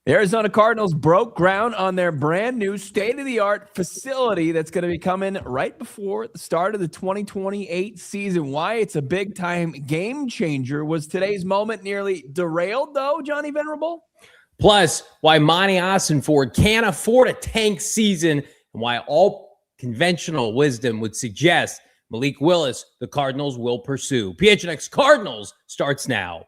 The Arizona Cardinals broke ground on their brand new state-of-the-art facility that's going to be coming right before the start of the 2028 season. Why it's a big-time game changer. Was today's moment nearly derailed, though, Johnny Venerable? Plus, why Monti Ossenfort can't afford a tank season, and why all conventional wisdom would suggest Malik Willis, the Cardinals will pursue. PHNX Cardinals starts now.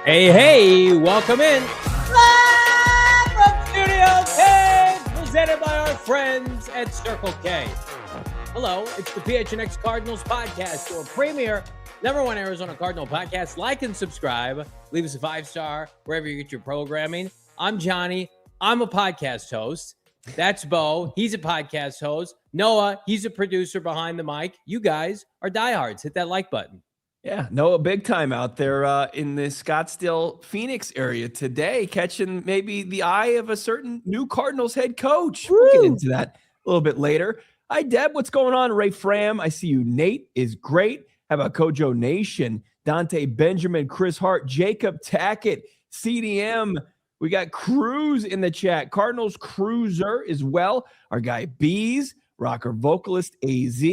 Hey, welcome in. Live from Studio K, presented by our friends at Circle K. Hello, it's the PHNX Cardinals podcast, your premier #1 Arizona Cardinal podcast. Like and subscribe. Leave us a 5-star wherever you get your programming. I'm Johnny. I'm a podcast host. That's Bo. He's a podcast host. Noah, he's a producer behind the mic. You guys are diehards. Hit that like button. Yeah, Noah, big time out there in the Scottsdale, Phoenix area today, catching maybe the eye of a certain new Cardinals head coach. Woo! We'll get into that a little bit later. Hi, Deb. What's going on? Ray Fram, I see you. Nate is great. How about Kojo Nation? Dante Benjamin, Chris Hart, Jacob Tackett, CDM. We got Cruz in the chat. Cardinals Cruiser as well. Our guy Bees, rocker vocalist AZ.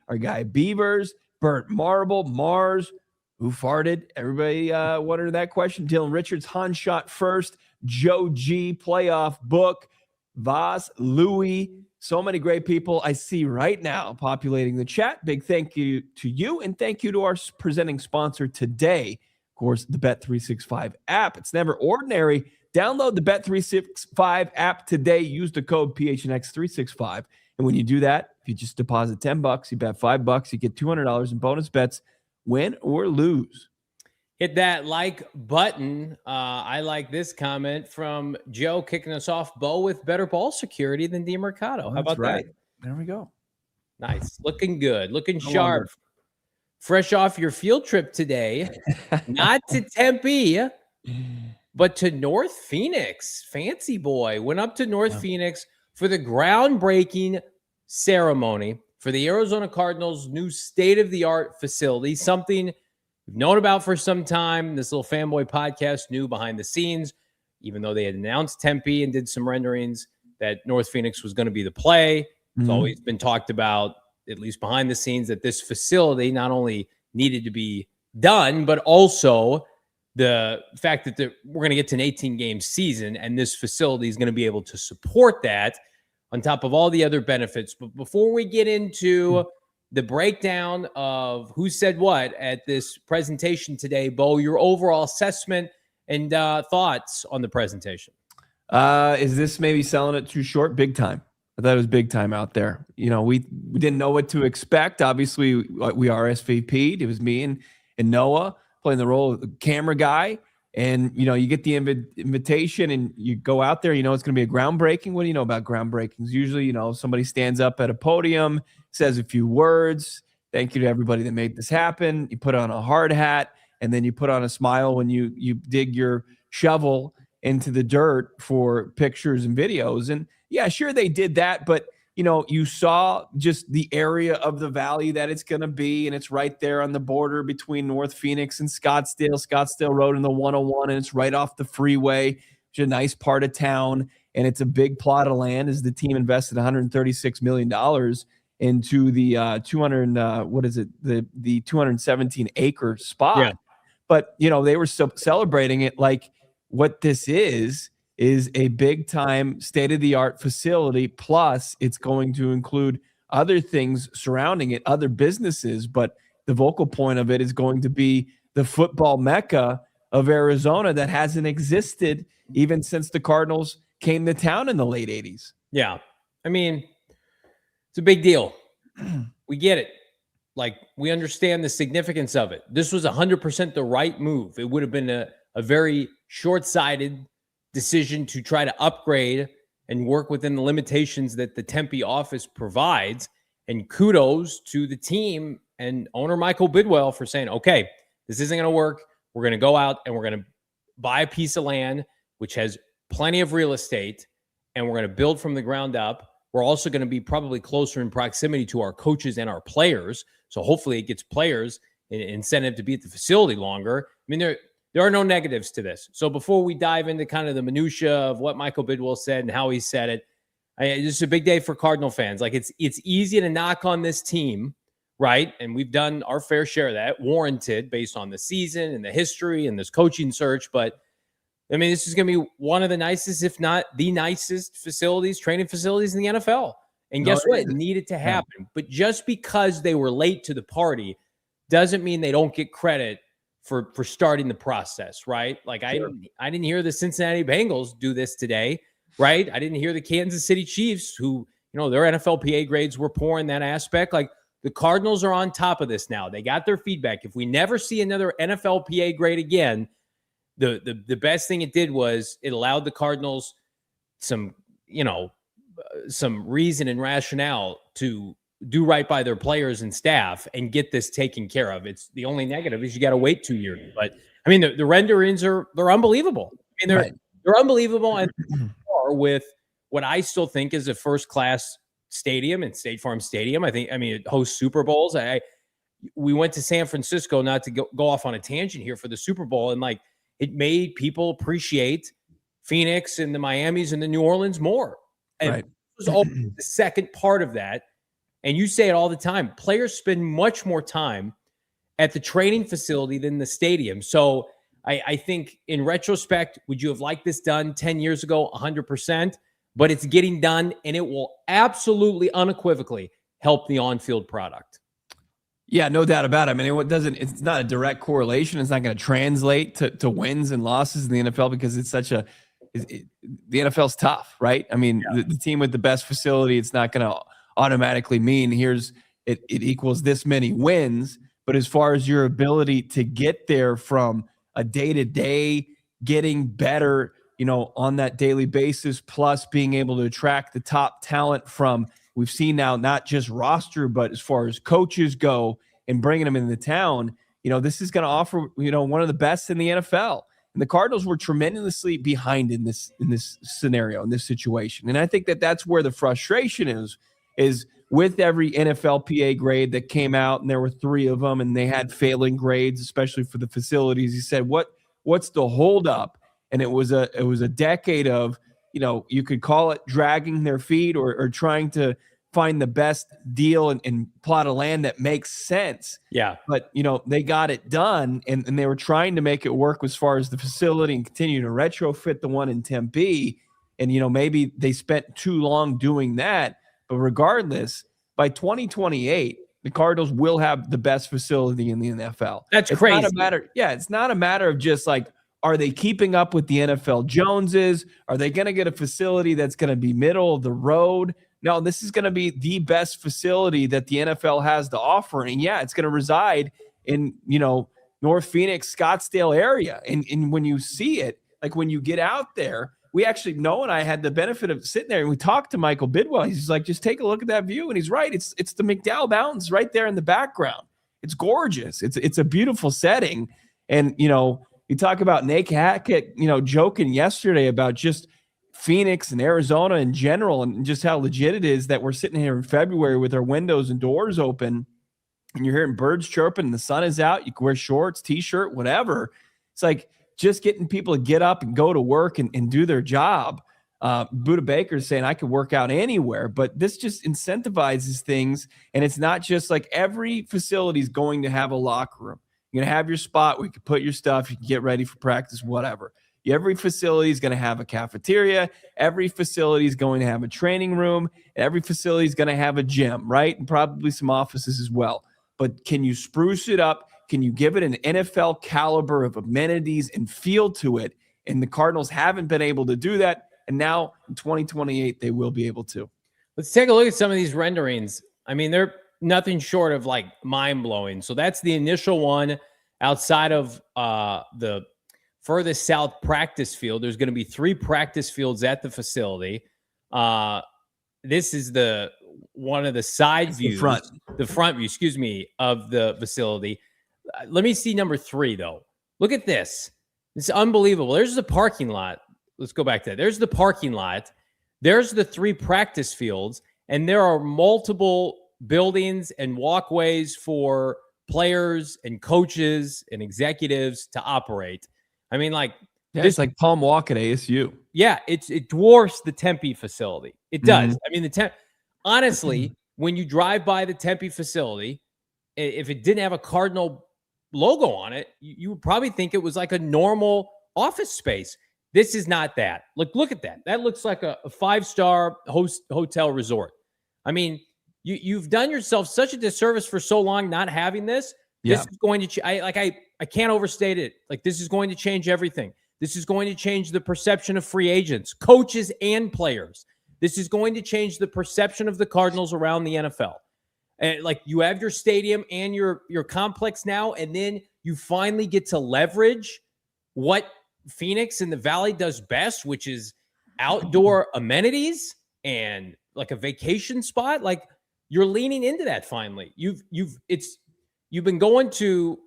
Our guy Beavers. Burt Marble, Mars, who farted? Everybody wondered that question. Dylan Richards, Han shot first. Joe G, playoff book. Voss, Louie, so many great people I see right now populating the chat. Big thank you to you, and thank you to our presenting sponsor today, of course, the Bet365 app. It's never ordinary. Download the Bet365 app today. Use the code PHNX365. And when you do that, if you just deposit $10, you bet $5, you get $200 in bonus bets, win or lose. Hit that like button. I like this comment from Joe kicking us off. Bo with better ball security than DiMercato. How about that? There we go. Nice. Looking good. Looking sharp. Fresh off your field trip today. Not to Tempe, but to North Phoenix. Fancy boy. Went up to North Phoenix for the groundbreaking ceremony for the Arizona Cardinals' new state-of-the-art facility, something we've known about for some time. This little fanboy podcast knew behind the scenes, even though they had announced Tempe and did some renderings, that North Phoenix was going to be the play. It's always been talked about, at least behind the scenes, that this facility not only needed to be done, but also the fact that we're going to get to an 18-game season, and this facility is going to be able to support that on top of all the other benefits. But before we get into the breakdown of who said what at this presentation today, Bo, your overall assessment and thoughts on the presentation. Is this maybe selling it too short? Big time. I thought it was big time out there. You know, we didn't know what to expect. Obviously, we RSVP'd. It was me and Noah playing the role of the camera guy. And, you know, you get the invitation and you go out there, you know, it's going to be a groundbreaking. What do you know about groundbreakings? Usually, you know, somebody stands up at a podium, says a few words. Thank you to everybody that made this happen. You put on a hard hat, and then you put on a smile when you dig your shovel into the dirt for pictures and videos. And yeah, sure, they did that, but you know, you saw just the area of the valley that it's going to be, and it's right there on the border between North Phoenix and Scottsdale Road and the 101, and it's right off the freeway, which is a nice part of town, and it's a big plot of land as the team invested $136 million into the 217-acre spot. Yeah. But, you know, they were celebrating it like what this is a big-time state-of-the-art facility, plus it's going to include other things surrounding it, other businesses, but the vocal point of it is going to be the football mecca of Arizona that hasn't existed even since the Cardinals came to town in the late 80s. Yeah. I mean, it's a big deal. We get it. Like, we understand the significance of it. This was 100% the right move. It would have been a very short-sighted decision to try to upgrade and work within the limitations that the Tempe office provides. And kudos to the team and owner Michael Bidwill for saying, okay, this isn't going to work. We're going to go out and we're going to buy a piece of land, which has plenty of real estate, and we're going to build from the ground up. We're also going to be probably closer in proximity to our coaches and our players. So hopefully it gets players an incentive to be at the facility longer. I mean, there are no negatives to this. So before we dive into kind of the minutia of what Michael Bidwill said and how he said it, this is a big day for Cardinal fans. Like, it's easy to knock on this team, right? And we've done our fair share of that, warranted based on the season and the history and this coaching search. But I mean, this is going to be one of the nicest, if not the nicest facilities, training facilities in the NFL. And guess what? It needed to happen. Yeah. But just because they were late to the party doesn't mean they don't get credit for starting the process, right? Like, sure. I didn't hear the Cincinnati Bengals do this today, right? I didn't hear the Kansas City Chiefs, who, you know, their NFLPA grades were poor in that aspect. Like, the Cardinals are on top of this now. They got their feedback. If we never see another NFLPA grade again, the best thing it did was it allowed the Cardinals some reason and rationale to do right by their players and staff and get this taken care of. It's the only negative is you got to wait 2 years. But I mean, the renderings they're unbelievable. I mean, they're unbelievable, and with what I still think is a first class stadium and State Farm Stadium. I mean, it hosts Super Bowls. We went to San Francisco, not to go off on a tangent here, for the Super Bowl, and like, it made people appreciate Phoenix and the Miamis and the New Orleans more. And it was all the second part of that. And you say it all the time. Players spend much more time at the training facility than the stadium. So I think in retrospect, would you have liked this done 10 years ago? 100%. But it's getting done, and it will absolutely, unequivocally help the on-field product. Yeah, no doubt about it. I mean, it's not a direct correlation. It's not going to translate to wins and losses in the NFL because it's such the NFL's tough, right? I mean, the team with the best facility, it's not going to automatically mean it equals this many wins. But as far as your ability to get there from a day-to-day, getting better, you know, on that daily basis, plus being able to attract the top talent from, we've seen now, not just roster, but as far as coaches go and bringing them into town, you know, this is going to offer, you know, one of the best in the NFL. And the Cardinals were tremendously behind in this scenario, in this situation. And I think that's where the frustration is with every NFLPA grade that came out, and there were 3 of them, and they had failing grades, especially for the facilities. He said, what's the holdup? And it was a decade of, you know, you could call it dragging their feet or trying to find the best deal and plot of land that makes sense. Yeah. But, you know, they got it done, and they were trying to make it work as far as the facility and continue to retrofit the one in Tempe. And, you know, maybe they spent too long doing that. But regardless, by 2028, the Cardinals will have the best facility in the NFL. That's crazy. It's not a matter of just like, are they keeping up with the NFL Joneses? Are they going to get a facility that's going to be middle of the road? No, this is going to be the best facility that the NFL has to offer. And yeah, it's going to reside in, you know, North Phoenix, Scottsdale area. And when you see it, like when you get out there, we actually, Noah and I had the benefit of sitting there and we talked to Michael Bidwill. He's like, just take a look at that view. And he's right. It's the McDowell Mountains right there in the background. It's gorgeous. It's a beautiful setting. And, you know, you talk about Nate Hackett, you know, joking yesterday about just Phoenix and Arizona in general and just how legit it is that we're sitting here in February with our windows and doors open and you're hearing birds chirping and the sun is out. You can wear shorts, T-shirt, whatever. It's like just getting people to get up and go to work and do their job. Buda Baker's saying I could work out anywhere, but this just incentivizes things. And it's not just like every facility is going to have a locker room. You're going to have your spot where you can put your stuff, you can get ready for practice, whatever. Every facility is going to have a cafeteria. Every facility is going to have a training room. Every facility is going to have a gym, right? And probably some offices as well. But can you spruce it up? Can you give it an NFL caliber of amenities and feel to it? And the Cardinals haven't been able to do that. And now in 2028, they will be able to. Let's take a look at some of these renderings. I mean, nothing short of like mind blowing. So that's the initial one. Outside of the furthest south practice field, there's going to be 3 practice fields at the facility. This is one of the side views, the front view, excuse me, of the facility. Let me see number 3 though. Look at this. It's unbelievable. There's the parking lot. Let's go back to that. There's the parking lot. There's the 3 practice fields, and there are multiple buildings and walkways for players and coaches and executives to operate. I mean, like, it's like Palm Walk at ASU. Yeah, it dwarfs the Tempe facility. It does. I mean, honestly, when you drive by the Tempe facility, if it didn't have a Cardinal logo on it, you would probably think it was like a normal office space. This is not that. Look at that. That looks like a 5-star hotel resort. I mean, you've done yourself such a disservice for so long not having this. This is going to I can't overstate it. Like, this is going to change everything. This is going to change the perception of free agents, coaches, and players. This is going to change the perception of the Cardinals around the NFL. And like, you have your stadium and your complex now, and then you finally get to leverage what Phoenix and the Valley does best, which is outdoor amenities and like a vacation spot. Like, you're leaning into that finally. You've been going to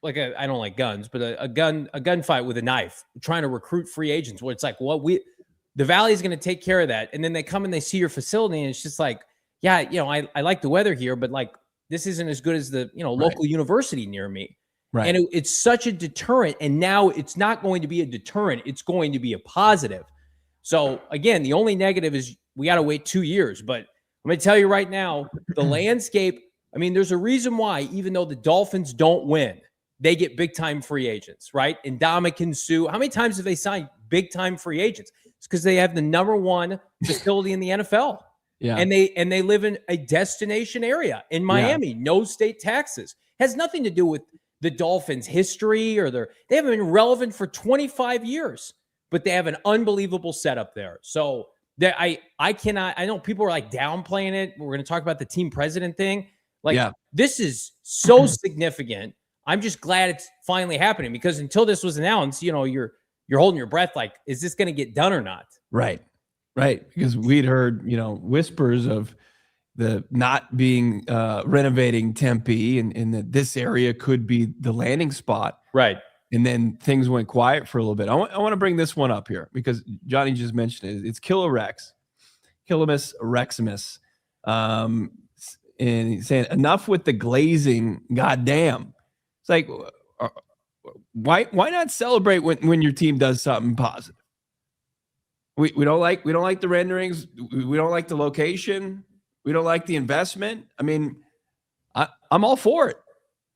like I don't like guns, but a gunfight with a knife, trying to recruit free agents, where it's like, the Valley is going to take care of that. And then they come and they see your facility, and it's just like, yeah, I like the weather here, but like, this isn't as good as the, local university near me. Right. And it's such a deterrent. And now it's not going to be a deterrent. It's going to be a positive. So again, the only negative is we got to wait 2 years, but I'm going to tell you right now, the landscape, I mean, there's a reason why, even though the Dolphins don't win, they get big-time free agents, right? And Ndamukong Suh, how many times have they signed big-time free agents? It's because they have the number 1 facility in the NFL. Yeah. And they live in a destination area in Miami, no state taxes. Has nothing to do with the Dolphins' history or they haven't been relevant for 25 years, but they have an unbelievable setup there. So I know people are like downplaying it. We're going to talk about the team president thing. This is so significant. I'm just glad it's finally happening, because until this was announced, you're holding your breath. Like, is this going to get done or not? Right. Because we'd heard, whispers of the not being renovating Tempe and that this area could be the landing spot. Right. And then things went quiet for a little bit. I want to bring this one up here because Johnny just mentioned it. It's Kilorex, Kilomus Reximus. And he's saying, enough with the glazing. Goddamn. It's like, why not celebrate when your team does something positive? We don't like the renderings. We don't like the location. We don't like the investment. I mean, I'm all for it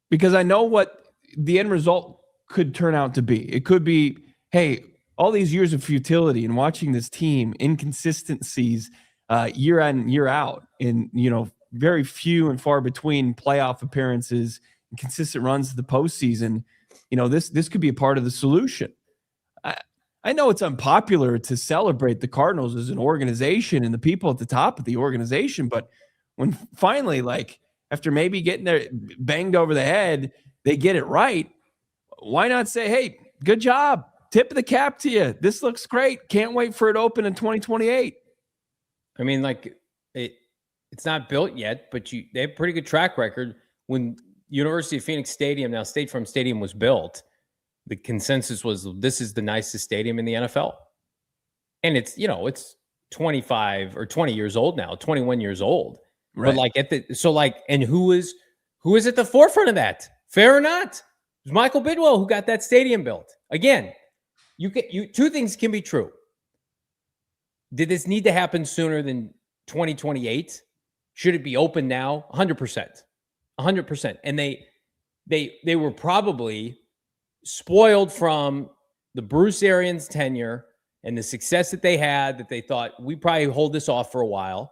because I know what the end result could turn out to be. It could be, hey, all these years of futility and watching this team, inconsistencies year in, year out, and very few and far between playoff appearances and consistent runs to the postseason. This could be a part of the solution. I know it's unpopular to celebrate the Cardinals as an organization and the people at the top of the organization, but when finally, like, after maybe getting there banged over the head, they get it right, why not say, hey, good job, tip of the cap to you, this looks great, can't wait for it to open in 2028. I mean, like, it's not built yet, but they have a pretty good track record. When University of Phoenix Stadium, now State Farm Stadium, was built, the consensus was this is the nicest stadium in the NFL. And it's 25 or 20 years old now, 21 years old. Right. But and who is at the forefront of that? Fair or not? It was Michael Bidwill who got that stadium built. Again, two things can be true. Did this need to happen sooner than 2028? Should it be open now? 100%. 100%. And they were probably spoiled from the Bruce Arians tenure and the success that they had, that they thought we probably hold this off for a while.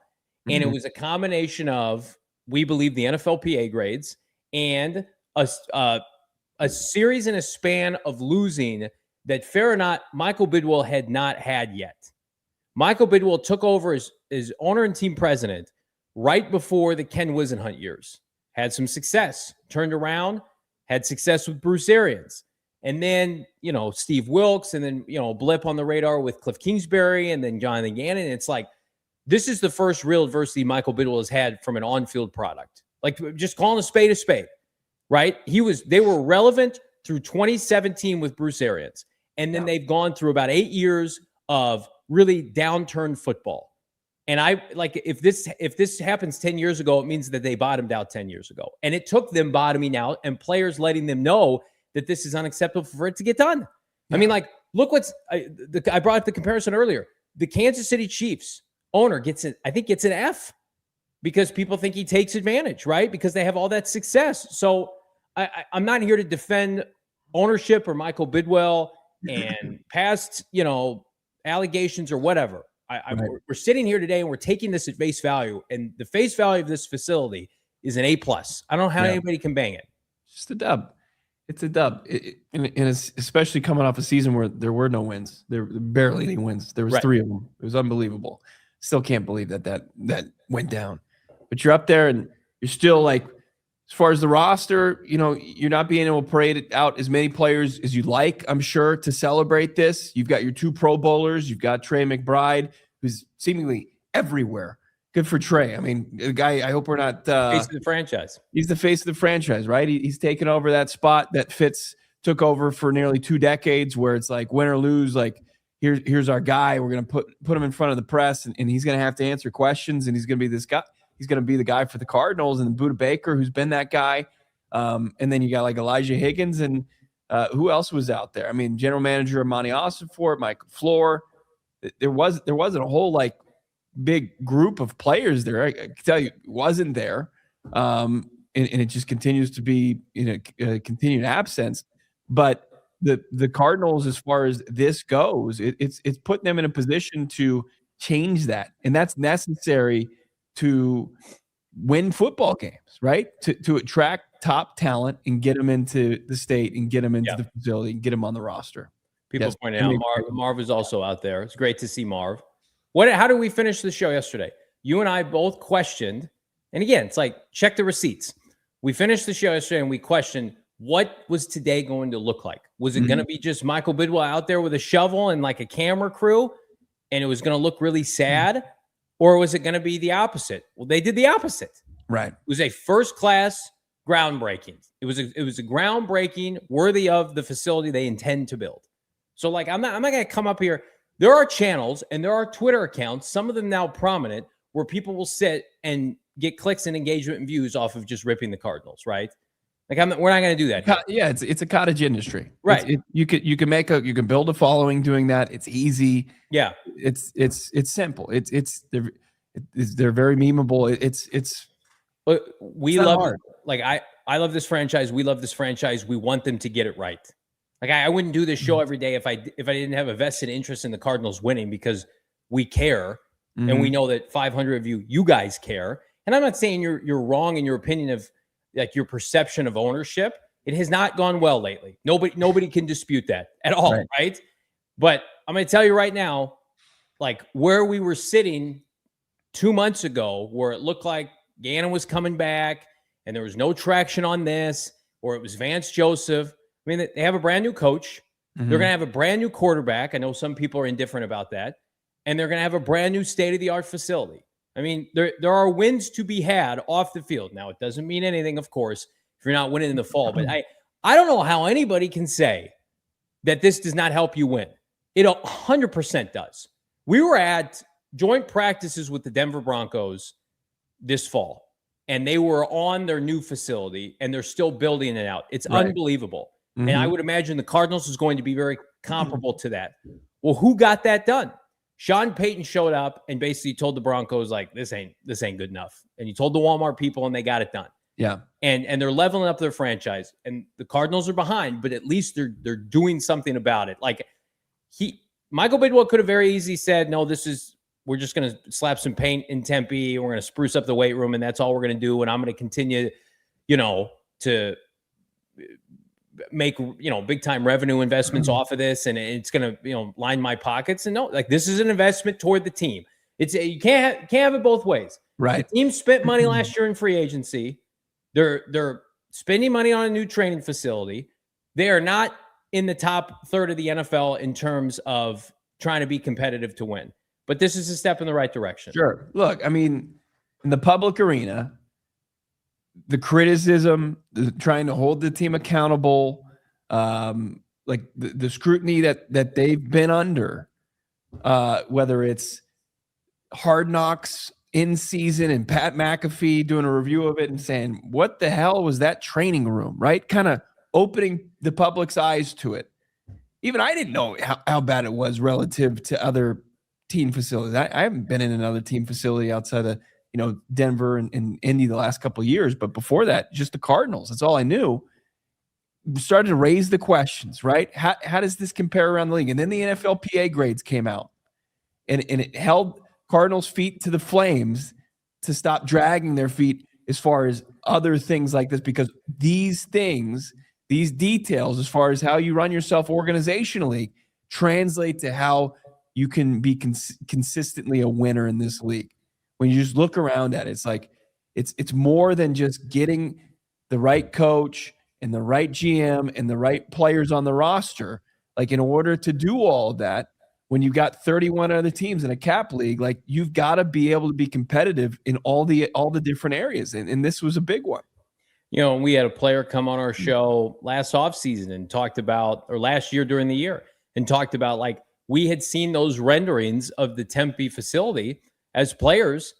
And it was a combination of, we believe, the NFLPA grades and a series and a span of losing that, fair or not, Michael Bidwill had not had yet. Michael Bidwill took over as owner and team president right before the Ken Wisenhunt years. Had some success, turned around, had success with Bruce Arians. And then, Steve Wilkes, and then, blip on the radar with Cliff Kingsbury, and then Jonathan Gannon. It's like, this is the first real adversity Michael Bidwill has had from an on-field product. Like, just calling a spade, right? They were relevant through 2017 with Bruce Arians. And then they've gone through about 8 years of really downturned football. And if this happens 10 years ago, it means that they bottomed out 10 years ago. And it took them bottoming out and players letting them know that this is unacceptable for it to get done. Yeah. I mean, like, look I brought up the comparison earlier. The Kansas City Chiefs owner gets an F because people think he takes advantage, right? Because they have all that success. So I'm not here to defend ownership or Michael Bidwill and past, allegations or whatever. We're sitting here today and we're taking this at face value, and the face value of this facility is an A+. I don't know how anybody can bang it. Just a dub. It's a dub. And it's especially coming off a season where there were no wins. There were barely any wins. There was 3 of them. It was unbelievable. Still can't believe that went down. But you're up there and you're still like, as far as the roster, you're not being able to parade out as many players as you'd like, I'm sure, to celebrate this. You've got your 2 Pro Bowlers. You've got Trey McBride, who's seemingly everywhere. Good for Trey. I mean, the guy, I hope we're not face of the franchise. He's the face of the franchise, right? He's taken over that spot that Fitz took over for nearly 2 decades, where it's like, win or lose, like, here's our guy. We're going to put him in front of the press, and he's going to have to answer questions, and he's going to be this guy. He's going to be the guy for the Cardinals, and Buda Baker, who's been that guy. And then you got like Elijah Higgins, and who else was out there? I mean, general manager Monti Ossenfort, Mike LaFleur. There wasn't a whole like big group of players there. I can tell you, it wasn't there. And it just continues to be a continued absence. But the Cardinals, as far as this goes, it's putting them in a position to change that, and that's necessary to win football games, right? To attract top talent and get them into the state and get them into the facility and get them on the roster. People pointing out Marv is also out there. It's great to see Marv. How did we finish the show yesterday? You and I both questioned, and again, it's like, check the receipts. We finished the show yesterday and we questioned, what was today going to look like? Was it going to be just Michael Bidwill out there with a shovel and like a camera crew, and it was going to look really sad? Or was it going to be the opposite? Well, they did the opposite. Right. It was a first-class groundbreaking. It was a groundbreaking worthy of the facility they intend to build. So, like, I'm not going to come up here. There are channels and there are Twitter accounts, some of them now prominent, where people will sit and get clicks and engagement and views off of just ripping the Cardinals, right? Like, we're not going to do that here. Yeah, it's a cottage industry, right? You can build a following doing that. It's easy. Yeah, it's simple. They're very memeable. We love it. Like, I love this franchise. We love this franchise. We want them to get it right. Like, I wouldn't do this show every day if I didn't have a vested interest in the Cardinals winning, because we care and we know that 500 of you guys care. And I'm not saying you're wrong in your opinion of like your perception of ownership. It has not gone well lately. Nobody can dispute that at all, right? But I'm going to tell you right now, like, where we were sitting 2 months ago, where it looked like Gannon was coming back and there was no traction on this, or it was Vance Joseph. I mean, they have a brand new coach. They're going to have a brand new quarterback. I know some people are indifferent about that. And they're going to have a brand new state-of-the-art facility. I mean, there are wins to be had off the field. Now, it doesn't mean anything, of course, if you're not winning in the fall. But I don't know how anybody can say that this does not help you win. It 100% does. We were at joint practices with the Denver Broncos this fall, and they were on their new facility, and they're still building it out. It's unbelievable. And I would imagine the Cardinals is going to be very comparable to that. Well, who got that done? Sean Payton showed up and basically told the Broncos, like, this ain't good enough. And he told the Walmart people, and they got it done. Yeah. And they're leveling up their franchise. And the Cardinals are behind, but at least they're doing something about it. Like, Michael Bidwill could have very easily said, no, we're just going to slap some paint in Tempe, and we're going to spruce up the weight room, and that's all we're going to do. And I'm going to continue, to make, big time revenue investments off of this. And it's going to, line my pockets. And no, like, this is an investment toward the team. You can't have it both ways. Right. The team spent money last year in free agency. They're spending money on a new training facility. They are not in the top third of the NFL in terms of trying to be competitive to win. But this is a step in the right direction. Sure. Look, I mean, in the public arena, the criticism, trying to hold the team accountable, like the scrutiny that they've been under, whether it's Hard Knocks in season and Pat McAfee doing a review of it and saying, what the hell was that training room, right? Kind of opening the public's eyes to it. Even I didn't know how bad it was relative to other team facilities. I haven't been in another team facility outside of, Denver and Indy the last couple of years. But before that, just the Cardinals. That's all I knew. Started to raise the questions, right? How does this compare around the league? And then the NFLPA grades came out. And it held Cardinals' feet to the flames to stop dragging their feet as far as other things like this, because these things, these details, as far as how you run yourself organizationally, translate to how you can be consistently a winner in this league. When you just look around at it, it's like it's more than just getting the right coach and the right GM and the right players on the roster. Like, in order to do all of that, when you've got 31 other teams in a cap league, like, you've got to be able to be competitive in all the different areas. And this was a big one. We had a player come on our show last offseason and talked about, or last year during the year, and talked about, like, we had seen those renderings of the Tempe facility as players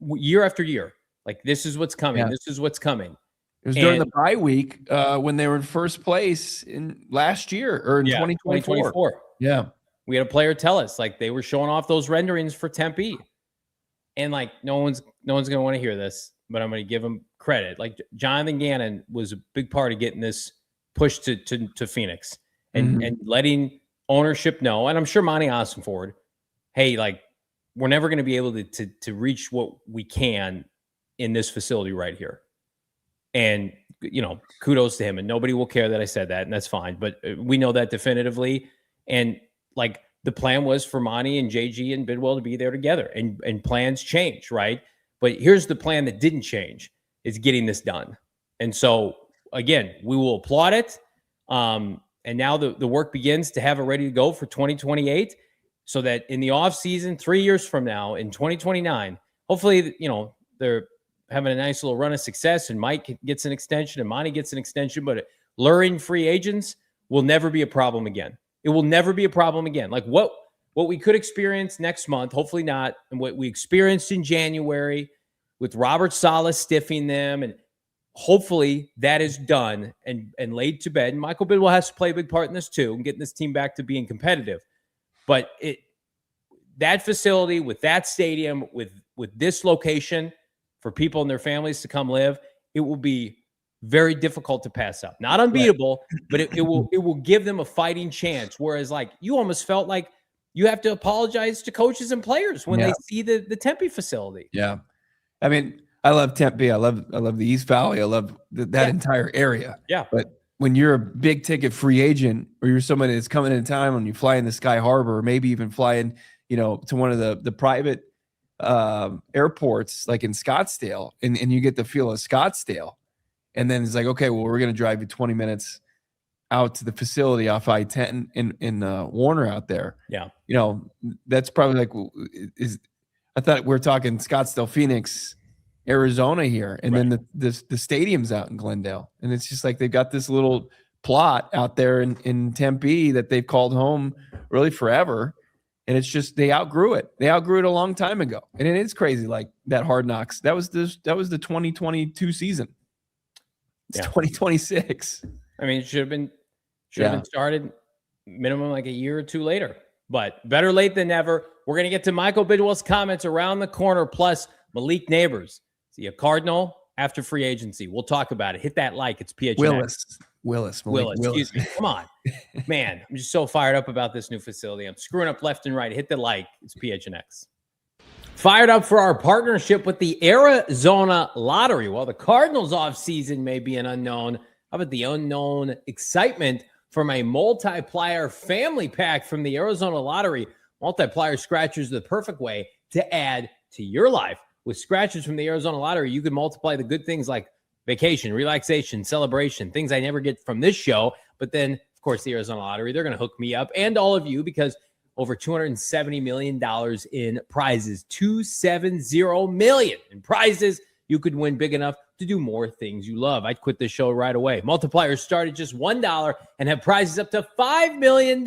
year after year. Like, this is what's coming. Yeah. This is what's coming. It was during the bye week when they were in first place in last year or in 2024. Yeah. We had a player tell us, like, they were showing off those renderings for Tempe. And, like, no one's going to want to hear this, but I'm going to give him credit. Like, Jonathan Gannon was a big part of getting this pushed to Phoenix and letting ownership know. And I'm sure Monti Ossenfort, hey, like, we're never going to be able to reach what we can in this facility right here. And, kudos to him. And nobody will care that I said that, and that's fine. But we know that definitively. And, like, the plan was for Monti and JG and Bidwill to be there together, and plans change, right? But here's the plan that didn't change, is getting this done. And so, again, we will applaud it. And now the work begins to have it ready to go for 2028, so that in the offseason, 3 years from now, in 2029, hopefully, they're having a nice little run of success, and Mike gets an extension and Monti gets an extension, but luring free agents will never be a problem again. It will never be a problem again. Like, what we could experience next month, hopefully not, and what we experienced in January with Robert Saleh stiffing them, and hopefully that is done and laid to bed. And Michael Bidwill has to play a big part in this too, and getting this team back to being competitive. But that facility with that stadium, with this location for people and their families to come live, it will be very difficult to pass up. Not unbeatable, but it will give them a fighting chance. Whereas, like, you almost felt like you have to apologize to coaches and players when they see the Tempe facility. Yeah. I mean, I love Tempe. I love the East Valley. I love that entire area. Yeah. But when you're a big ticket free agent, or you're somebody that's coming in town and you fly in the Sky Harbor, or maybe even flying, to one of the private airports, like in Scottsdale, and you get the feel of Scottsdale. And then it's like, okay, well, we're going to drive you 20 minutes out to the facility off I-10 in Warner out there. Yeah. That's probably like, I thought we were talking Scottsdale, Phoenix, Arizona here. And then the stadium's out in Glendale. And it's just like, they've got this little plot out there in Tempe that they've called home really forever. And it's just, they outgrew it. They outgrew it a long time ago. And it is crazy. Like that Hard Knocks, that was the 2022 season. It's 2026. I mean, it should have been started minimum like a year or two later, but better late than never. We're going to get to Michael Bidwill's comments around the corner, plus Malik Neighbors. Is he a Cardinal after free agency? We'll talk about it. Hit that like. It's PHNX. Willis. Excuse me. Come on. Man, I'm just so fired up about this new facility. I'm screwing up left and right. Hit the like. It's PHNX. Fired up for our partnership with the Arizona Lottery. While the Cardinals offseason may be an unknown, how about the unknown excitement from a multiplier family pack from the Arizona Lottery? Multiplier scratchers are the perfect way to add to your life with scratchers from the Arizona Lottery, you can multiply the good things like vacation, relaxation, celebration, things I never get from this show. But then, of course, the Arizona Lottery, they're going to hook me up and all of you, because over $270 million in prizes, $270 million in prizes. You could win big enough to do more things you love. I'd quit the show right away. Multipliers start at just $1 and have prizes up to $5 million.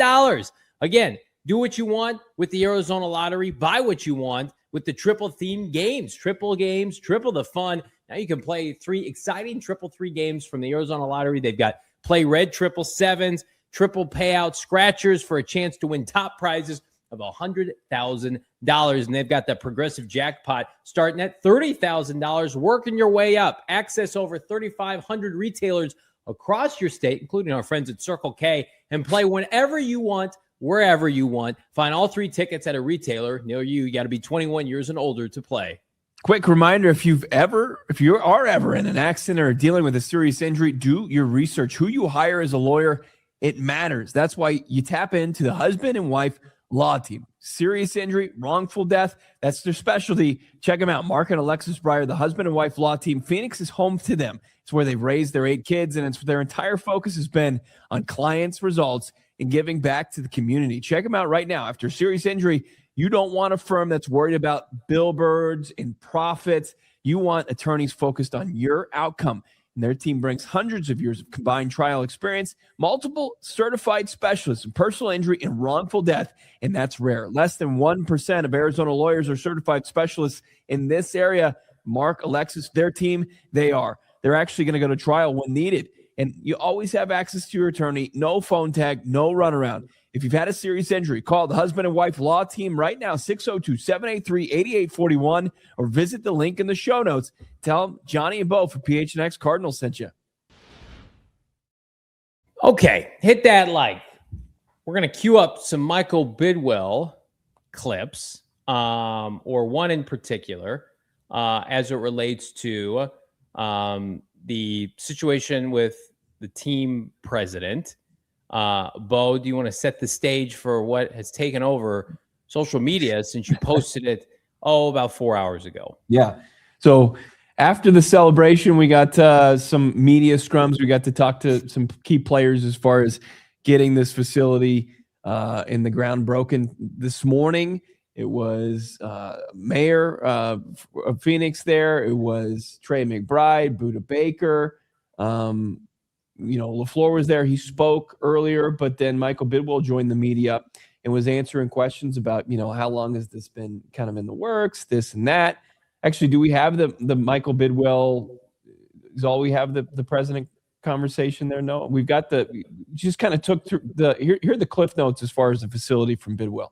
Again, do what you want with the Arizona Lottery. Buy what you want with the triple theme games. Triple games, triple the fun. Now you can play 3 exciting triple 3 games from the Arizona Lottery. They've got Play Red triple sevens, triple payout scratchers for a chance to win top prizes of $100,000. And they've got that progressive jackpot starting at $30,000, working your way up. Access over 3,500 retailers across your state, including our friends at Circle K, and play whenever you want, wherever you want. Find all 3 tickets at a retailer near you. You got to be 21 years and older to play. Quick reminder, if you are ever in an accident or dealing with a serious injury, do your research. Who you hire as a lawyer, it matters. That's why you tap into the husband and wife law team. Serious injury, wrongful death, that's their specialty. Check them out. Mark and Alexis Breyer, the husband and wife law team. Phoenix is home to them. It's where they've raised their 8 kids, and it's their entire focus has been on clients' results and giving back to the community. Check them out right now. After serious injury, you don't want a firm that's worried about billboards and profits. You want attorneys focused on your outcome. And their team brings hundreds of years of combined trial experience, multiple certified specialists in personal injury and wrongful death, and that's rare. Less than 1% of Arizona lawyers are certified specialists in this area. Mark, Alexis, their team, they're actually going to go to trial when needed. And you always have access to your attorney, no phone tag, no runaround. If you've had a serious injury, call the husband and wife law team right now, 602-783-8841, or visit the link in the show notes. Tell them Johnny and Bo for PHNX Cardinals sent you. Okay, hit that like. We're going to queue up some Michael Bidwill clips, or one in particular, as it relates to the situation with the team president. Bo, do you want to set the stage for what has taken over social media since you posted it, about 4 hours ago? Yeah. So after the celebration, we got some media scrums. We got to talk to some key players as far as getting this facility in the ground broken. This morning, it was Mayor of Phoenix there. It was Trey McBride, Buda Baker. LaFleur was there. He spoke earlier, but then Michael Bidwill joined the media and was answering questions about, how long has this been kind of in the works, this and that. Actually, do we have the Michael Bidwill? Is all we have the president conversation there? No, we've got just kind of took through here are the cliff notes as far as the facility from Bidwill.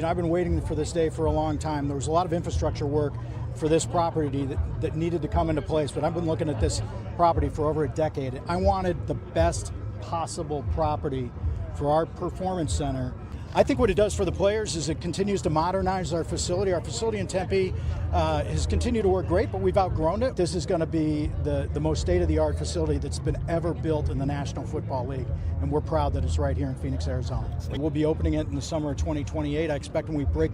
I've been waiting for this day for a long time. There was a lot of infrastructure work for this property that needed to come into place, but I've been looking at this property for over a decade. I wanted the best possible property for our performance center. I think what it does for the players is it continues to modernize our facility. Our facility in Tempe has continued to work great, but we've outgrown it. This is going to be the most state-of-the-art facility that's been ever built in the National Football League, and we're proud that it's right here in Phoenix, Arizona. We'll be opening it in the summer of 2028. I expect when we break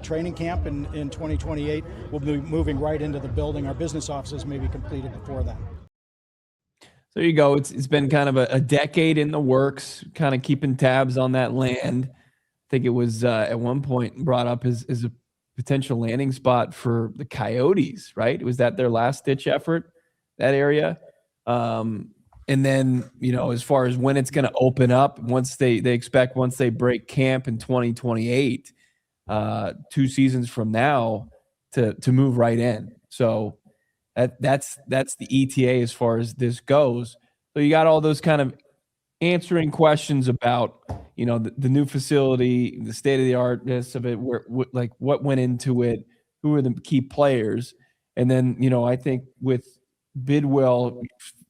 training camp in 2028, we'll be moving right into the building. Our business offices may be completed before that. There you go. It's been kind of a decade in the works, kind of keeping tabs on that land. I think it was at one point brought up as a potential landing spot for the Coyotes, right? Was that their last-ditch effort, that area? And then, as far as when it's going to open up, once they expect once they break camp in 2028, 2 seasons from now, to move right in. So that's the ETA as far as this goes. So you got all those kind of answering questions about, the new facility, the state-of-the-artness of it, what went into it, who are the key players. And then, I think with Bidwill,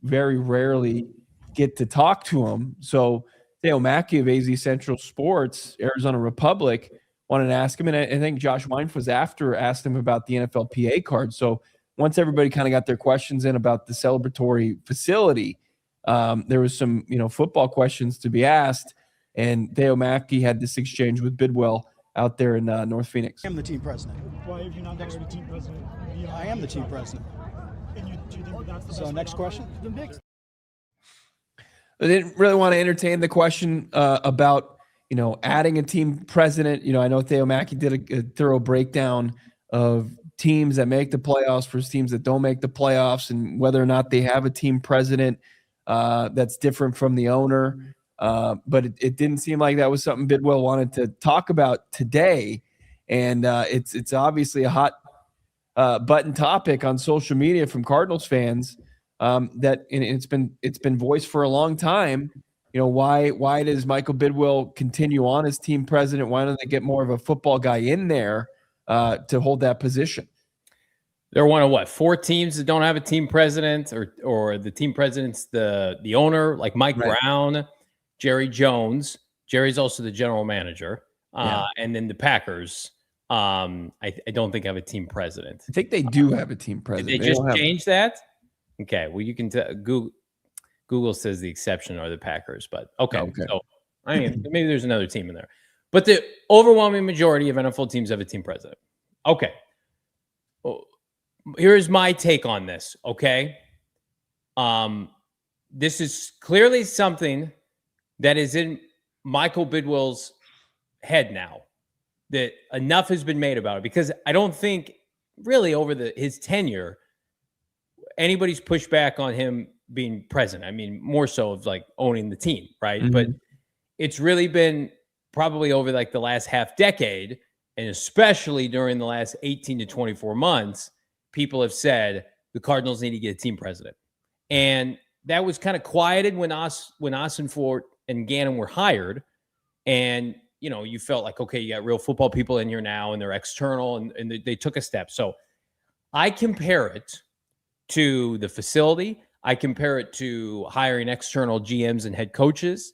very rarely get to talk to him. So Theo Mackey of AZ Central Sports, Arizona Republic, wanted to ask him, and I think Josh Weinfuss asked him about the NFL PA card. So once everybody kind of got their questions in about the celebratory facility, there was some, football questions to be asked, and Theo Mackey had this exchange with Bidwill out there in North Phoenix. I am the team president. Why have you not been already team president? I am the team president. And do you think that's the So next question. The mix. I didn't really want to entertain the question about, adding a team president. I know Theo Mackey did a thorough breakdown of teams that make the playoffs versus teams that don't make the playoffs and whether or not they have a team president that's different from the owner. But it didn't seem like that was something Bidwill wanted to talk about today. And it's obviously a hot button topic on social media from Cardinals fans that it's been voiced for a long time. Why does Michael Bidwill continue on as team president? Why don't they get more of a football guy in there to hold that position? They're one of 4 teams that don't have a team president, or the team president's the owner, like Mike Brown, Jerry Jones. Jerry's also the general manager, and then the Packers. I don't think have a team president. I think they do have a team president. Did they just change that? Okay, well, you can Google says the exception are the Packers, but okay. So I mean, maybe there's another team in there, but the overwhelming majority of NFL teams have a team president. Okay, well, here's my take on this. Okay, this is clearly something that is in Michael Bidwill's head now. That enough has been made about it, because I don't think really over his tenure anybody's pushed back on him being president. I mean, more so of like owning the team, right? Mm-hmm. But it's really been probably over like the last half decade, and especially during the last 18 to 24 months, people have said the Cardinals need to get a team president. And that was kind of quieted when Ossenfort and Gannon were hired. And, you felt like, okay, you got real football people in here now, and they're external, and they took a step. So I compare it to the facility. I compare it to hiring external GMs and head coaches,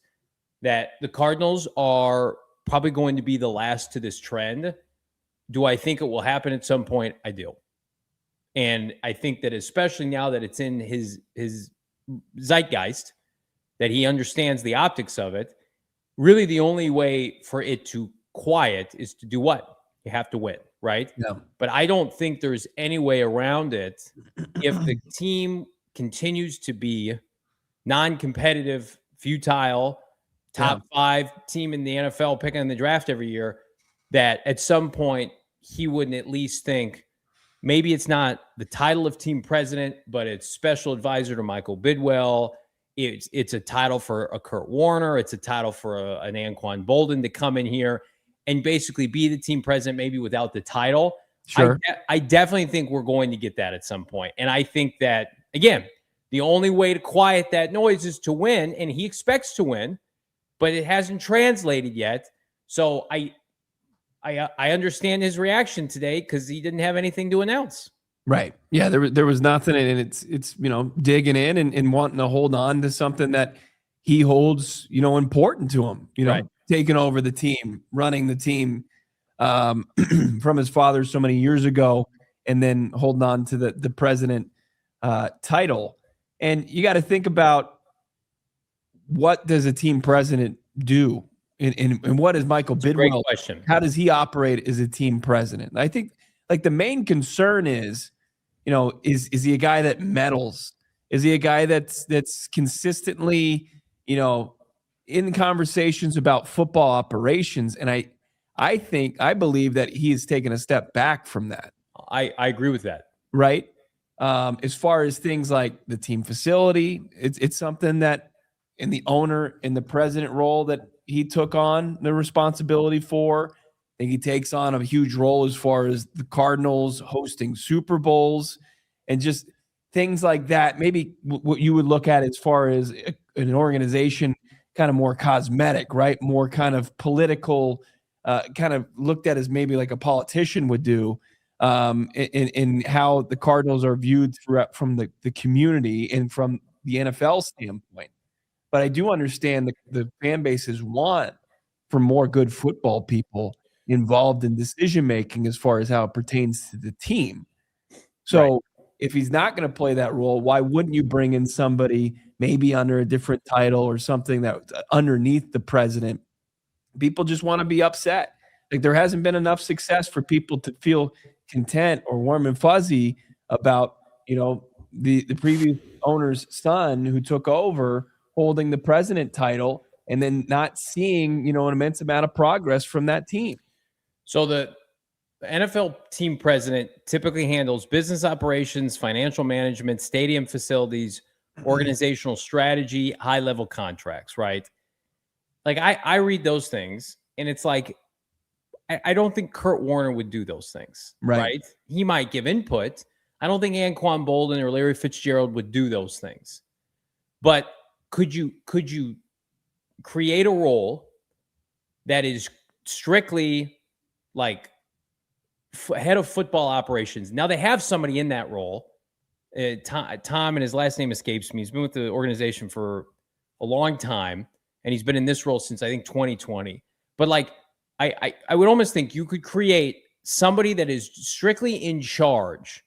that the Cardinals are probably going to be the last to this trend. Do I think it will happen at some point? I do. And I think that especially now that it's in his zeitgeist, that he understands the optics of it, really the only way for it to quiet is to do what? You have to win, right? Yeah. But I don't think there's any way around it if the team continues to be non-competitive, futile, top 5 team in the NFL picking in the draft every year, that at some point he wouldn't at least think maybe it's not the title of team president, but it's special advisor to Michael Bidwill. It's a title for a Kurt Warner. It's a title for an Anquan Bolden to come in here and basically be the team president, maybe without the title. Sure. I definitely think we're going to get that at some point. And I think that, again, the only way to quiet that noise is to win, and he expects to win, but it hasn't translated yet. So I understand his reaction today, because he didn't have anything to announce. Right. Yeah, there was nothing, and it's digging in and wanting to hold on to something that he holds, important to him, right. Taking over the team, running the team from his father so many years ago, and then holding on to the president title. And you got to think about, what does a team president do? And what is Michael Bidwill? How does he operate as a team president? I think like the main concern is he a guy that meddles? Is he a guy that's consistently, in conversations about football operations? And I believe that he has taken a step back from that. I agree with that. Right. As far as things like the team facility, it's something that in the owner and the president role that he took on the responsibility for. I think he takes on a huge role as far as the Cardinals hosting Super Bowls and just things like that. Maybe what you would look at as far as an organization, kind of more cosmetic, right? More kind of political, kind of looked at as maybe like a politician would do, in how the Cardinals are viewed throughout from the community and from the NFL standpoint. But I do understand the fan bases want for more good football people involved in decision-making as far as how it pertains to the team. So if he's not going to play that role, why wouldn't you bring in somebody maybe under a different title or something that underneath the president? People just want to be upset. Like there hasn't been enough success for people to feel content or warm and fuzzy about, the previous owner's son who took over holding the president title and then not seeing, an immense amount of progress from that team. So the NFL team president typically handles business operations, financial management, stadium facilities, organizational strategy, high-level contracts, right? Like I read those things and it's like, I don't think Kurt Warner would do those things, right? He might give input. I don't think Anquan Bolden or Larry Fitzgerald would do those things. But could you create a role that is strictly like head of football operations? Now they have somebody in that role. Tom, and his last name escapes me. He's been with the organization for a long time, and he's been in this role since I think 2020. But like, I would almost think you could create somebody that is strictly in charge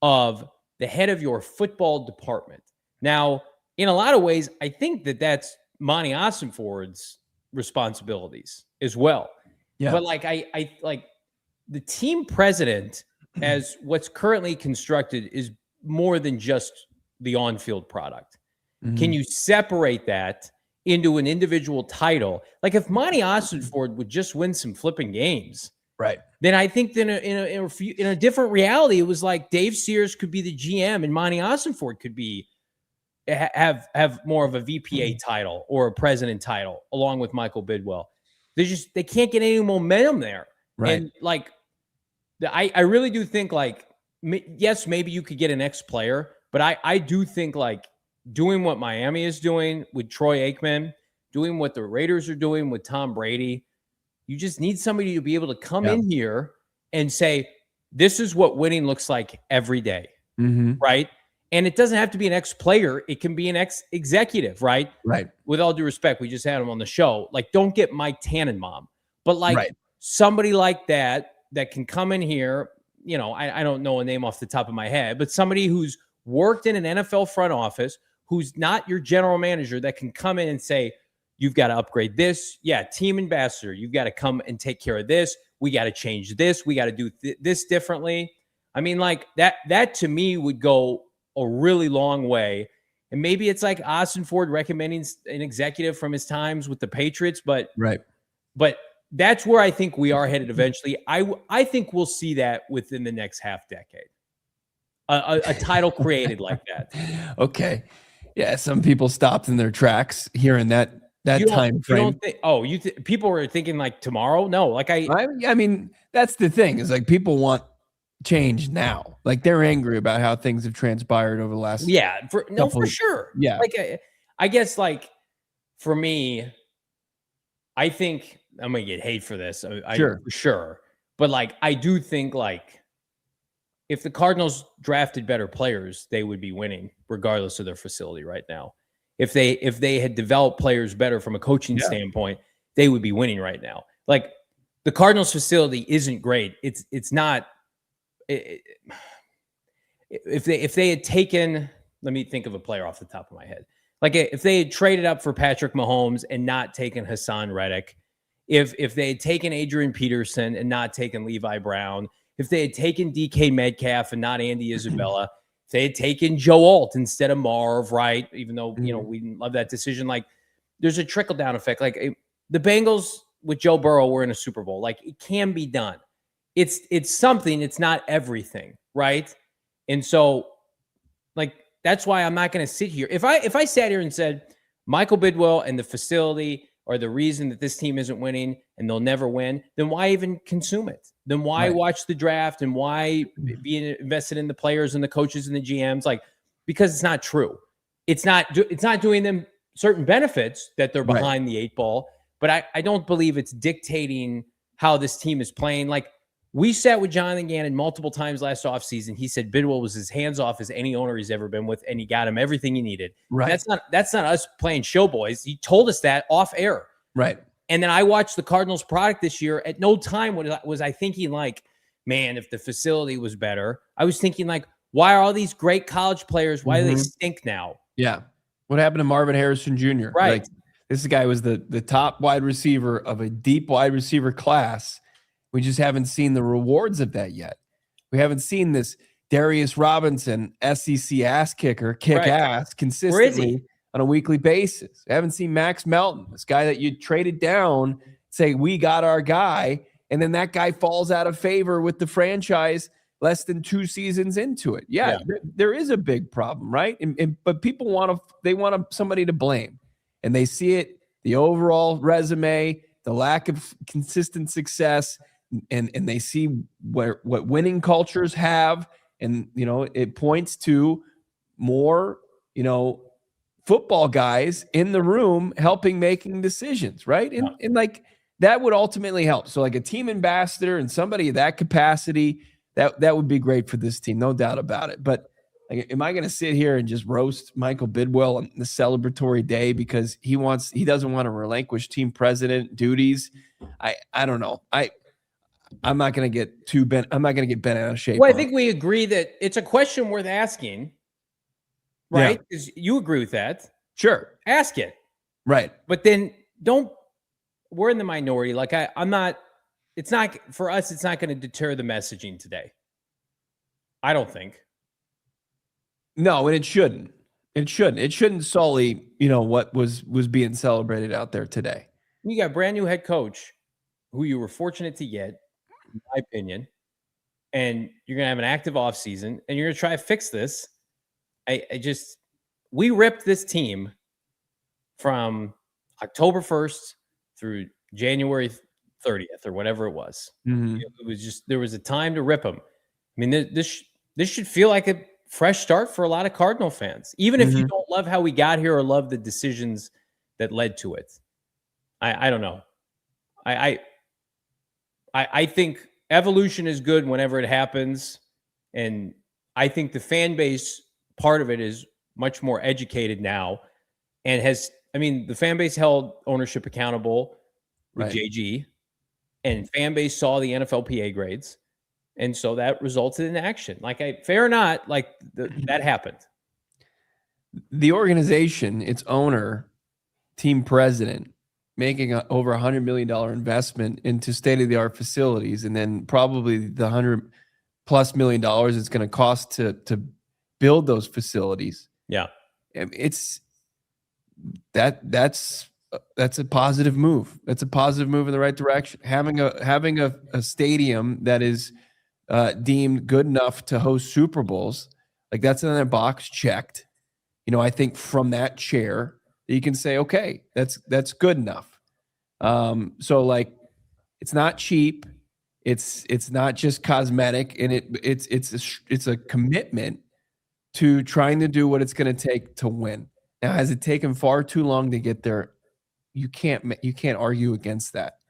of the head of your football department. Now, in a lot of ways, I think that that's Monti Ossenfort's responsibilities as well. Yeah. But like, I like the team president as what's currently constructed is more than just the on-field product. Mm-hmm. Can you separate that into an individual title? Like if Monti Ossenfort would just win some flipping games, right? Then I think that in a different reality, it was like Dave Sears could be the GM and Monti Ossenfort could be have more of a VPA title or a president title along with Michael Bidwill. They can't get any momentum there, right? And like I really do think like yes, maybe you could get an ex-player, but I do think like doing what Miami is doing with Troy Aikman, doing what the Raiders are doing with Tom Brady, you just need somebody to be able to come in here and say, this is what winning looks like every day, right? And it doesn't have to be an ex-player. It can be an ex-executive, right? Right. With all due respect, we just had him on the show. Like, don't get Mike Tannenbaum, but like somebody like that can come in here. I don't know a name off the top of my head, but somebody who's worked in an NFL front office, who's not your general manager, that can come in and say, you've got to upgrade this. Yeah, team ambassador, you've got to come and take care of this. We got to change this. We got to do this differently. I mean, like that to me would go a really long way. And maybe it's like Ossenfort recommending an executive from his times with the Patriots, but that's where I think we are headed eventually. I think we'll see that within the next half decade. A title created like that. Okay. Yeah, some people stopped in their tracks here in that time frame. People were thinking like tomorrow? No, like I mean, that's the thing is like people want change now. Like they're angry about how things have transpired over the last for sure. Yeah. Like I guess like for me, I think I'm gonna get hate for this. For sure. But like I do think like if the Cardinals drafted better players, they would be winning regardless of their facility right now. If they had developed players better from a coaching standpoint, they would be winning right now. Like the Cardinals facility isn't great. It's not. If they had taken, let me think of a player off the top of my head. Like if they had traded up for Patrick Mahomes and not taken Hassan Reddick, if they had taken Adrian Peterson and not taken Levi Brown, if they had taken DK Metcalf and not Andy Isabella, if they had taken Joe Alt instead of Marv, right? Even though, we didn't love that decision. Like there's a trickle down effect. Like the Bengals with Joe Burrow were in a Super Bowl. Like it can be done. It's something, it's not everything. Right. And so like, that's why I'm not going to sit here. If I sat here and said Michael Bidwill and the facility are the reason that this team isn't winning and they'll never win, then why even consume it? Then why watch the draft and why be invested in the players and the coaches and the GMs? Like, because it's not true. It's not doing them certain benefits that they're behind the eight ball, but I don't believe it's dictating how this team is playing. Like we sat with Jonathan Gannon multiple times last offseason. He said Bidwill was as hands-off as any owner he's ever been with, and he got him everything he needed. Right. That's not us playing showboys. He told us that off air. Right. And then I watched the Cardinals product this year. At no time was I thinking like, man, if the facility was better. I was thinking like, why are all these great college players, why do they stink now? Yeah. What happened to Marvin Harrison Jr.? Right. Like, this guy was the top wide receiver of a deep wide receiver class, We just haven't seen the rewards of that yet. We haven't seen this Darius Robinson, SEC ass kicker, kick ass consistently on a weekly basis. We haven't seen Max Melton, this guy that you traded down, say, we got our guy, and then that guy falls out of favor with the franchise less than 2 seasons into it. Yeah. There is a big problem, right? But people want somebody to blame, and they see it, the overall resume, the lack of consistent success, and they see what winning cultures have, and it points to more football guys in the room helping making decisions, right? And like that would ultimately help. So like a team ambassador and somebody of that capacity, that would be great for this team, no doubt about it. But like, am I going to sit here and just roast Michael Bidwill on the celebratory day because he doesn't want to relinquish team president duties? I don't know. I'm not going to get too bent. I'm not going to get bent out of shape. Well, I think we agree that it's a question worth asking, right? Because you agree with that. Sure. Ask it. Right. But then we're in the minority. Like it's not for us. It's not going to deter the messaging today. I don't think. No, and it shouldn't. It shouldn't sully, what was being celebrated out there today. You got a brand new head coach who you were fortunate to get, in my opinion, and you're going to have an active offseason, and you're going to try to fix this. We ripped this team from October 1st through January 30th or whatever it was. Mm-hmm. It was just, there was a time to rip them. I mean, this should feel like a fresh start for a lot of Cardinal fans, even if you don't love how we got here or love the decisions that led to it. I don't know. I think evolution is good whenever it happens. And I think the fan base part of it is much more educated now and the fan base held ownership accountable with JG, and fan base saw the NFLPA grades. And so that resulted in action. Fair or not, that happened. The organization, its owner, team president, making over $100 million investment into state-of-the-art facilities, and then probably the $100+ million it's going to cost to build those facilities. Yeah, that's a positive move. That's a positive move in the right direction. Having a stadium that is deemed good enough to host Super Bowls, like that's another box checked. I think from that chair you can say, okay, that's good enough. So like, it's not cheap. It's not just cosmetic, and it's a commitment to trying to do what it's going to take to win. Now, has it taken far too long to get there? You can't argue against that.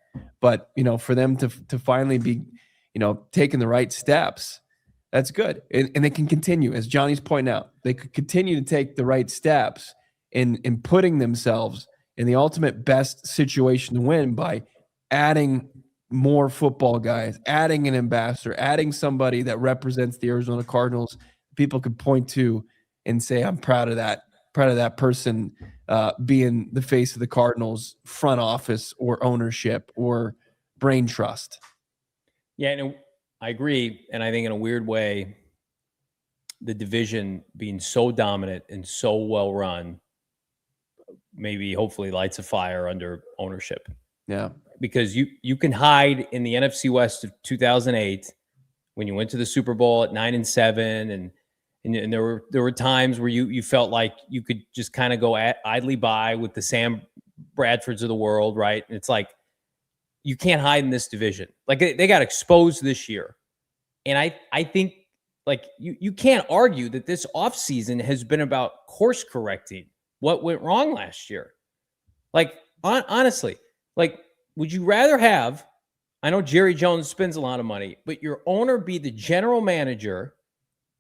But for them to finally be taking the right steps, that's good. And they can continue, as Johnny's pointing out, they could continue to take the right steps in putting themselves in the ultimate best situation to win by adding more football guys, adding an ambassador, adding somebody that represents the Arizona Cardinals. People could point to and say, I'm proud of that person being the face of the Cardinals front office or ownership or brain trust. Yeah, and I agree. And I think in a weird way, the division being so dominant and so well run, maybe hopefully lights a fire under ownership. Yeah. Because you can hide in the NFC West of 2008 when you went to the Super Bowl at 9-7, and there were times where you felt like you could just kind of go idly by with the Sam Bradfords of the world, right? And it's like, you can't hide in this division. Like they got exposed this year. And I think like you can't argue that this offseason has been about course correcting what went wrong last year. Like honestly, like, would you rather have, I know Jerry Jones spends a lot of money, but your owner be the general manager,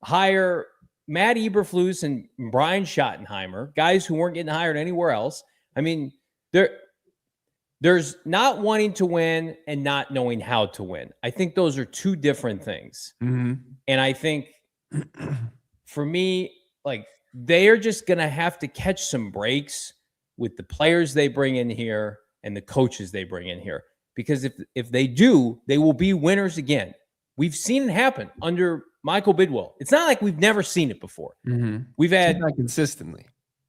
hire Matt Eberflus and Brian Schottenheimer, guys who weren't getting hired anywhere else? I mean, there's not wanting to win and not knowing how to win. I think those are two different things. Mm-hmm. And I think for me, like, they are just going to have to catch some breaks with the players they bring in here and the coaches they bring in here. because if they do, they will be winners again. We've seen it happen under Michael Bidwill. It's not like we've never seen it before. We've had not consistently.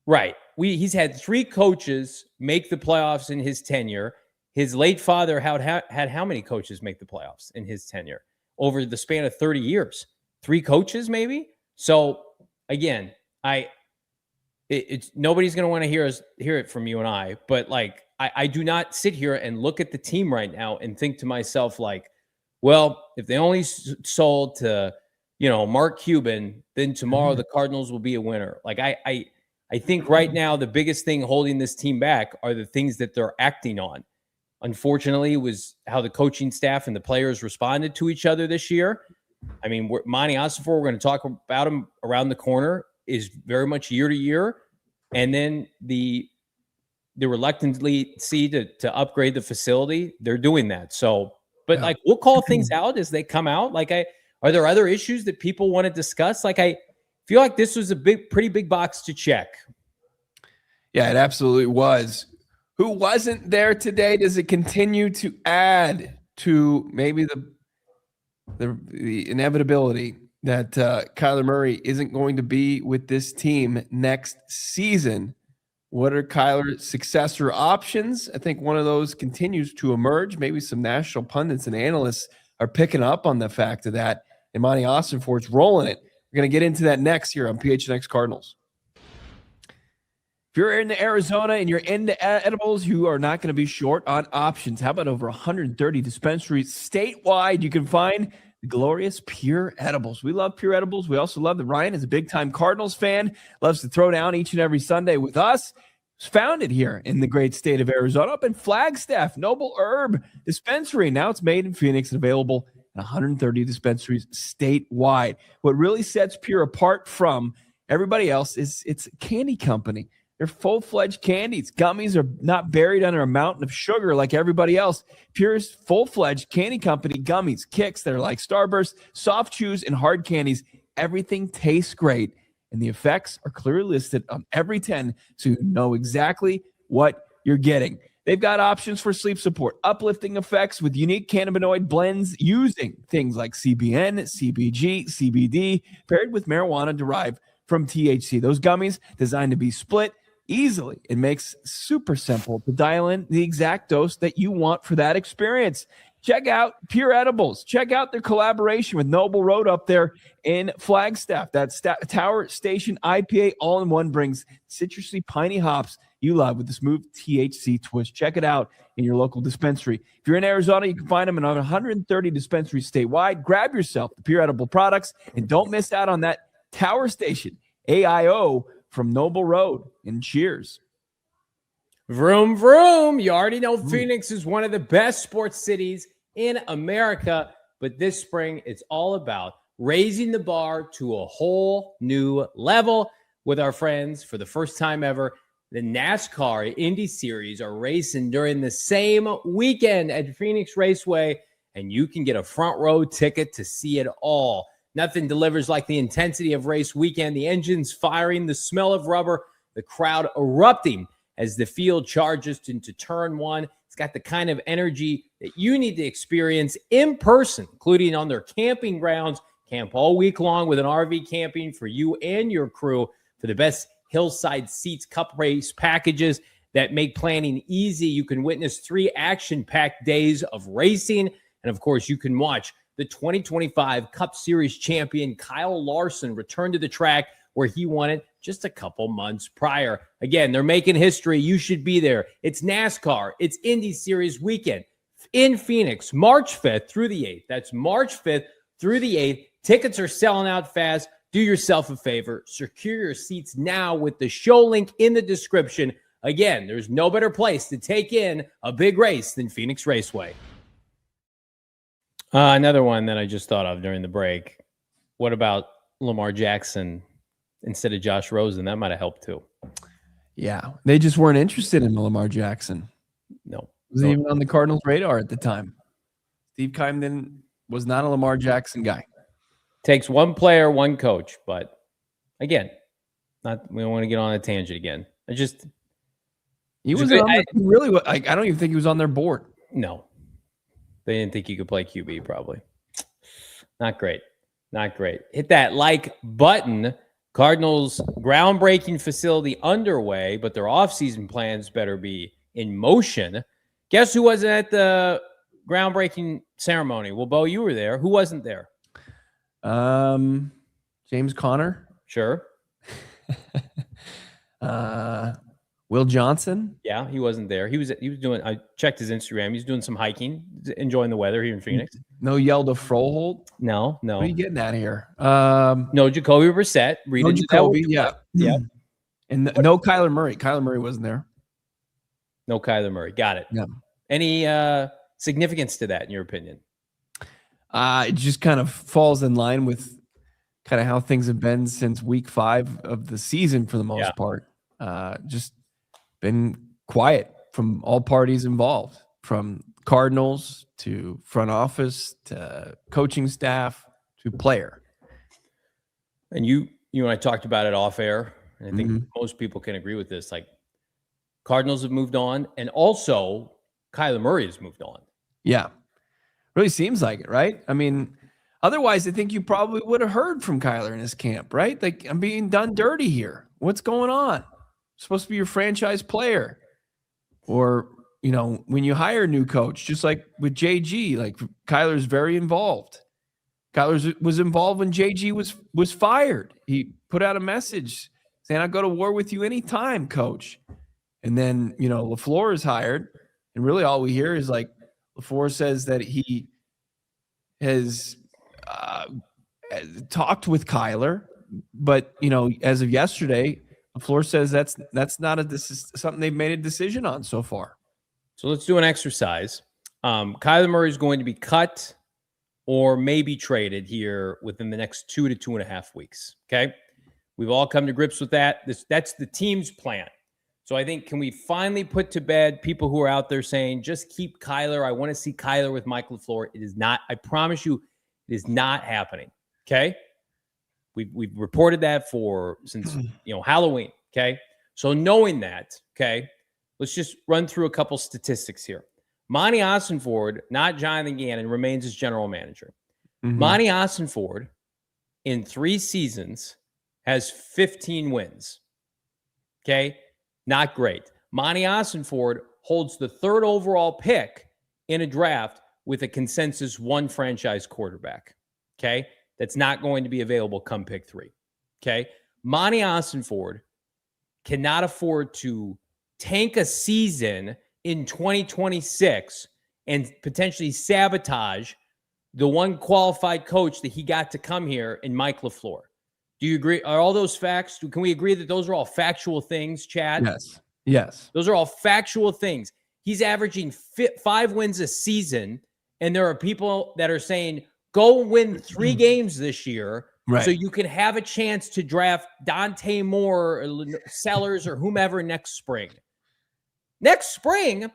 Right. He's had 3 coaches make the playoffs in his tenure. His late father had how many coaches make the playoffs in his tenure over the span of 30 years? 3 coaches, maybe. So again, it's nobody's going to want to hear it from you and I, but like I do not sit here and look at the team right now and think to myself like, well, if they only sold to, Mark Cuban, then tomorrow the Cardinals will be a winner. Like I think right now the biggest thing holding this team back are the things that they're acting on. Unfortunately, it was how the coaching staff and the players responded to each other this year. I mean, Monti Ossenfort, we're going to talk about him around the corner, is very much year to year. And then the reluctantly to upgrade the facility, they're doing that. So, but like we'll call things out as they come out. Like are there other issues that people want to discuss? Like I feel like this was a pretty big box to check. Yeah, it absolutely was. Who wasn't there today? Does it continue to add to maybe the inevitability that Kyler Murray isn't going to be with this team next season? What are Kyler's successor options? I think one of those continues to emerge. Maybe some national pundits and analysts are picking up on the fact of that, and Monti Ossenfort's rolling it. We're going to get into that next here on PHNX Cardinals. If you're in Arizona and you're into edibles, you are not going to be short on options. How about over 130 dispensaries statewide? You can find the glorious Pure Edibles. We love Pure Edibles. We also love that Ryan is a big-time Cardinals fan, loves to throw down each and every Sunday with us. It's founded here in the great state of Arizona, up in Flagstaff, Noble Herb Dispensary. Now it's made in Phoenix and available in 130 dispensaries statewide. What really sets Pure apart from everybody else is it's a candy company. They're full-fledged candies. Gummies are not buried under a mountain of sugar like everybody else. Pure's full-fledged candy company, gummies, kicks that are like Starburst, soft chews, and hard candies. Everything tastes great, and the effects are clearly listed on every 10, so you know exactly what you're getting. They've got options for sleep support, uplifting effects with unique cannabinoid blends using things like CBN, CBG, CBD, paired with marijuana derived from THC. Those gummies designed to be split easily. It makes super simple to dial in the exact dose that you want for that experience. Check out Pure Edibles. Check out their collaboration with Noble Road up there in Flagstaff. That Tower Station IPA all-in-one brings citrusy, piney hops you love with the smooth THC twist. Check it out in your local dispensary. If you're in Arizona, you can find them in 130 dispensaries statewide. Grab yourself the Pure Edible products and don't miss out on that Tower Station AIO from Noble Road. And cheers. Vroom, vroom. You already know Phoenix is one of the best sports cities in America, but this spring it's all about raising the bar to a whole new level with our friends. For the first time ever, the NASCAR Indy Series are racing during the same weekend at Phoenix Raceway, and you can get a front row ticket to see it all. Nothing delivers like the intensity of race weekend, the engines firing, the smell of rubber, the crowd erupting as the field charges into turn one. It's got the kind of energy that you need to experience in person, including on their camping grounds. Camp all week long with an RV camping for you and your crew for the best hillside seats, cup race packages that make planning easy. You can witness 3 action-packed days of racing. And of course, you can watch the 2025 Cup Series champion Kyle Larson return to the track where he won it just a couple months prior. Again, they're making history. You should be there. It's NASCAR. It's Indy Series weekend in Phoenix, March 5th through the 8th. That's March 5th through the 8th. Tickets are selling out fast. Do yourself a favor. Secure your seats now with the show link in the description. Again, there's no better place to take in a big race than Phoenix Raceway. Another one that I just thought of during the break. What about Lamar Jackson instead of Josh Rosen? That might have helped too. Yeah, they just weren't interested in Lamar Jackson. No. Wasn't even on the Cardinals' radar at the time. Steve Keim was not a Lamar Jackson guy. Takes one player, one coach. But again, we don't want to get on a tangent again. He was really. I don't even think he was on their board. No. They didn't think he could play QB, probably. Not great. Not great. Hit that like button. Cardinals groundbreaking facility underway, but their offseason plans better be in motion. Guess who wasn't at the groundbreaking ceremony? Well, Bo, you were there. Who wasn't there? James Conner. Sure. Will Johnson. Yeah, he wasn't there. He was doing, I checked his Instagram. He's doing some hiking, enjoying the weather here in Phoenix. No Yelda Froholt. No. What are you getting at here? No Jacoby Brissett. No Jacoby. Yeah. Yeah. And no Kyler Murray. Kyler Murray wasn't there. No Kyler Murray. Got it. Yeah. Any significance to that, in your opinion? It just kind of falls in line with kind of how things have been since week 5 of the season for the most part. Just been quiet from all parties involved, from Cardinals to front office to coaching staff to player. And you and I talked about it off air, and I think most people can agree with this. Like, Cardinals have moved on, and also Kyler Murray has moved on. Yeah. Really seems like it, right? I mean, otherwise, I think you probably would have heard from Kyler in his camp, right? Like, I'm being done dirty here. What's going on? Supposed to be your franchise player. Or, when you hire a new coach, just like with JG, like Kyler's very involved. Kyler was involved when JG was fired. He put out a message saying, I'll go to war with you anytime, coach. And then, LaFleur is hired. And really all we hear is like LaFleur says that he has talked with Kyler. But, as of yesterday, LaFleur says that's not this is something they've made a decision on so far. So let's do an exercise. Kyler Murray is going to be cut or maybe traded here within the next 2 to 2.5 weeks. Okay. We've all come to grips with that. That's the team's plan. So I think, can we finally put to bed people who are out there saying, just keep Kyler. I want to see Kyler with Mike LaFleur. It is not, I promise you, it is not happening. Okay. We've reported that since Halloween. Okay. So knowing that, okay, let's just run through a couple statistics here. Monti Ossenfort, not Jonathan Gannon, remains as general manager. Monti Ossenfort in 3 seasons has 15 wins. Okay. Not great. Monti Ossenfort holds the 3rd overall pick in a draft with a consensus 1 franchise quarterback. Okay. That's not going to be available come pick 3. Okay. Monti Ossenfort cannot afford to tank a season in 2026 and potentially sabotage the one qualified coach that he got to come here in Mike LaFleur. Do you agree? Are all those facts? Can we agree that those are all factual things, Chad? Yes. Those are all factual things. He's averaging 5 wins a season, and there are people that are saying, go win 3 games this year so you can have a chance to draft Dante Moore or Sellers or whomever next spring. Next spring,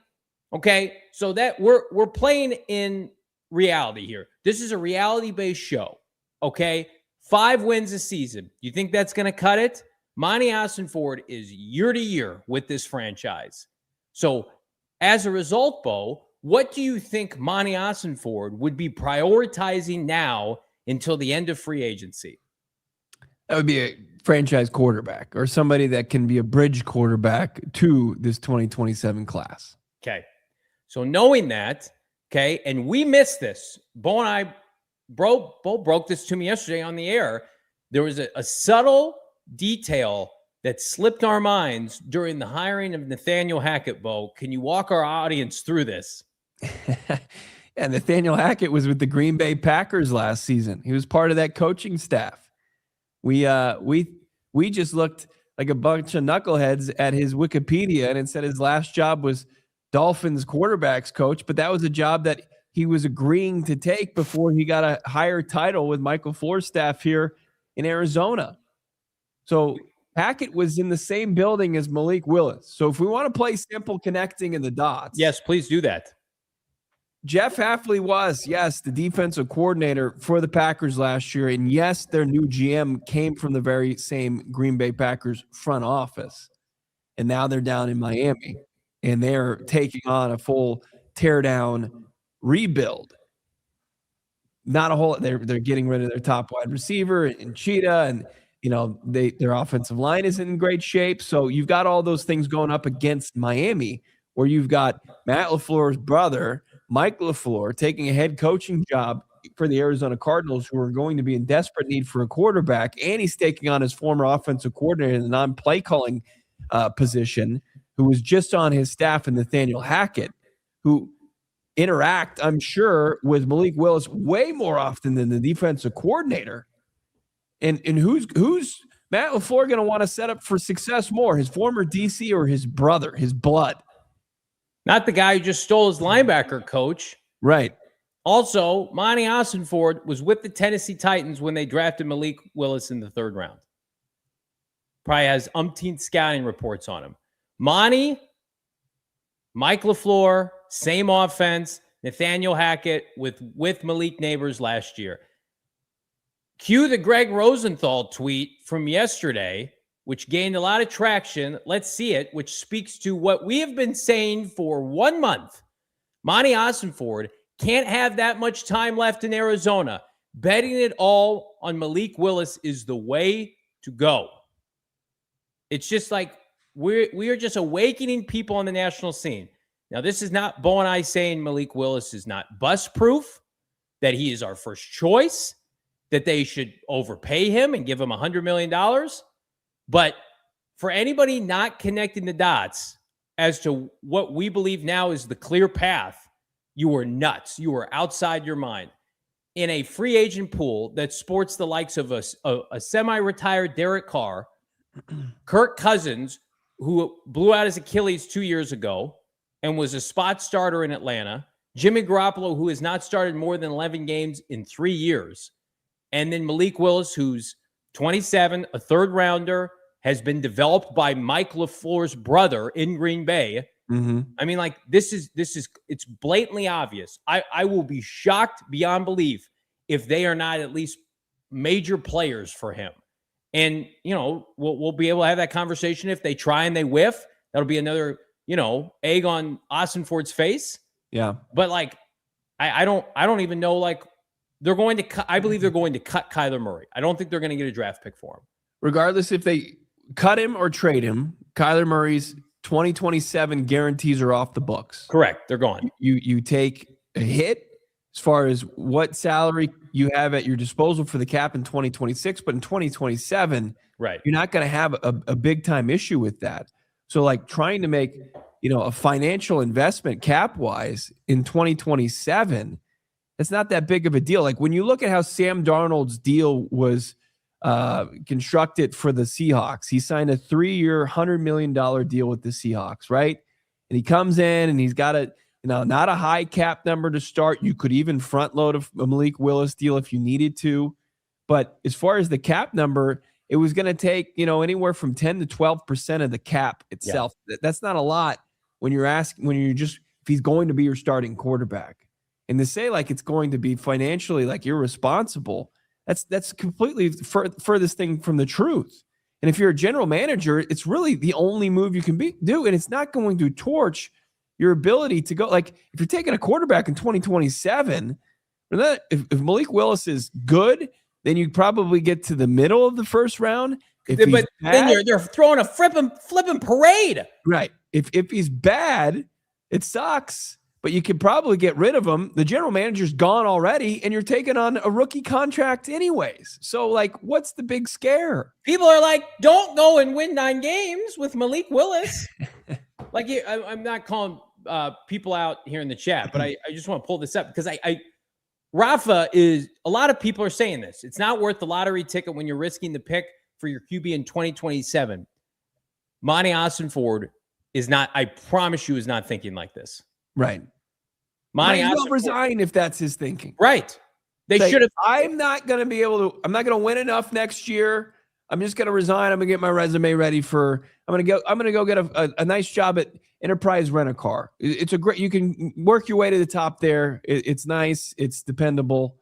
okay, so that we're playing in reality here. This is a reality-based show, okay? 5 wins a season. You think that's going to cut it? Monti Ossenfort is year to year with this franchise. So as a result, Bo, what do you think Monti Ossenfort would be prioritizing now until the end of free agency? That would be a franchise quarterback or somebody that can be a bridge quarterback to this 2027 class. Okay. So knowing that, okay, and we missed this. Bo and I, Bo broke this to me yesterday on the air. There was a subtle detail that slipped our minds during the hiring of Nathaniel Hackett, Bo. Can you walk our audience through this? Yeah, Nathaniel Hackett was with the Green Bay Packers last season. He was part of that coaching staff. We just looked like a bunch of knuckleheads at his Wikipedia, and it said his last job was Dolphins quarterbacks coach, but that was a job that he was agreeing to take before he got a higher title with Michael LaFleur's staff here in Arizona. So Hackett was in the same building as Malik Willis. So if we want to play simple connecting in the dots. Yes, please do that. Jeff Hafley was, yes, the defensive coordinator for the Packers last year. And yes, their new GM came from the very same Green Bay Packers front office. And now they're down in Miami. And they're taking on a full teardown rebuild. Not a whole. They're getting rid of their top wide receiver and Cheetah, and their offensive line isn't in great shape. So you've got all those things going up against Miami, where you've got Matt LaFleur's brother, Mike LaFleur, taking a head coaching job for the Arizona Cardinals, who are going to be in desperate need for a quarterback, and he's taking on his former offensive coordinator in the non-play calling position, who was just on his staff, and Nathaniel Hackett, who interact, I'm sure, with Malik Willis way more often than the defensive coordinator. And who's Matt LaFleur going to want to set up for success more, his former DC or his brother, his blood? Not the guy who just stole his linebacker coach. Right. Also, Monti Ossenfort was with the Tennessee Titans when they drafted Malik Willis in the 3rd round. Probably has umpteen scouting reports on him. Monty, Mike LaFleur, same offense, Nathaniel Hackett with Malik Neighbors last year. Cue the Greg Rosenthal tweet from yesterday, which gained a lot of traction. Let's see it, which speaks to what we have been saying for 1 month. Monti Ossenfort can't have that much time left in Arizona. Betting it all on Malik Willis is the way to go. It's just like we are just awakening people on the national scene. Now, this is not Bo and I saying Malik Willis is not bust proof, that he is our first choice, that they should overpay him and give him $100 million. But for anybody not connecting the dots as to what we believe now is the clear path, you are nuts. You are outside your mind. In a free agent pool that sports the likes of a semi-retired Derek Carr, Kirk Cousins, who blew out his Achilles 2 years ago and was a spot starter in Atlanta, Jimmy Garoppolo, who has not started more than 11 games in 3 years, and then Malik Willis, who's 27, a 3rd rounder, has been developed by Mike LaFleur's brother in Green Bay. Mm-hmm. I mean, like, this is it's blatantly obvious. I will be shocked beyond belief if they are not at least major players for him. And, we'll be able to have that conversation if they try and they whiff. That'll be another, egg on Ossenfort's face. Yeah. But like, I don't even know, like, they're going to I believe they're going to cut Kyler Murray. I don't think they're going to get a draft pick for him. Regardless if they cut him or trade him, Kyler Murray's 2027 guarantees are off the books. Correct. They're gone. You take a hit as far as what salary you have at your disposal for the cap in 2026, but in 2027, right, you're not going to have a big time issue with that. So like trying to make, a financial investment cap wise in 2027, it's not that big of a deal. Like when you look at how Sam Darnold's deal was constructed for the Seahawks, he signed a 3-year, $100 million deal with the Seahawks, right? And he comes in and he's got not a high cap number to start. You could even front load a Malik Willis deal if you needed to. But as far as the cap number, it was going to take, anywhere from 10 to 12% of the cap itself. Yeah. That's not a lot when if he's going to be your starting quarterback. And to say like it's going to be financially like irresponsible, that's completely furthest thing from the truth. And if you're a general manager, it's really the only move you can do. And it's not going to torch your ability to go. Like if you're taking a quarterback in 2027, if Malik Willis is good, then you probably get to the middle of the 1st round. But then they're throwing a flipping parade. Right. If he's bad, it sucks. But you could probably get rid of him. The general manager's gone already, and you're taking on a rookie contract anyways. So, like, what's the big scare? People are like, don't go and win 9 games with Malik Willis. Like, I'm not calling people out here in the chat, but I just want to pull this up because Rafa is – a lot of people are saying this. It's not worth the lottery ticket when you're risking the pick for your QB in 2027. Monti Ossenfort is not – I promise you is not thinking like this. Right. Monti will resign if that's his thinking. Right. They should have. I'm not going to win enough next year. I'm just going to resign. I'm going to get my resume ready I'm going to go get a nice job at Enterprise Rent-A-Car. It's you can work your way to the top there. It's nice. It's dependable.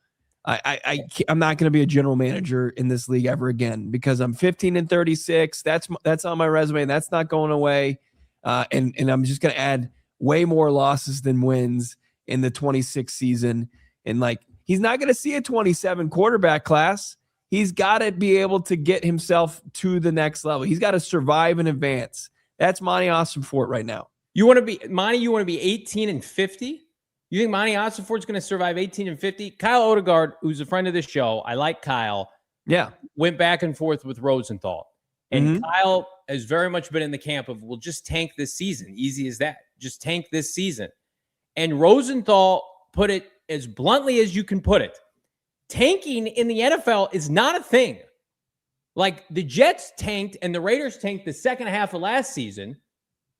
I'm not going to be a general manager in this league ever again because I'm 15-36. That's on my resume. That's not going away. And I'm just going to add way more losses than wins. in the 26 season. And like, he's not going to see a 27 quarterback class. He's got to be able to get himself to the next level. He's got to survive and advance. That's Monti Ossenfort right now. You want to be Monty? You want to be 18-50? You think Monti Ossenfort's going to survive 18-50? Kyle Odegaard, who's a friend of this show, I like Kyle. Yeah, went back and forth with Rosenthal, and Kyle has very much been in the camp of, we'll just tank this season. Easy as that. Just tank this season. And Rosenthal put it as bluntly as you can put it. Tanking in the NFL is not a thing. Like, the Jets tanked and the Raiders tanked the second half of last season,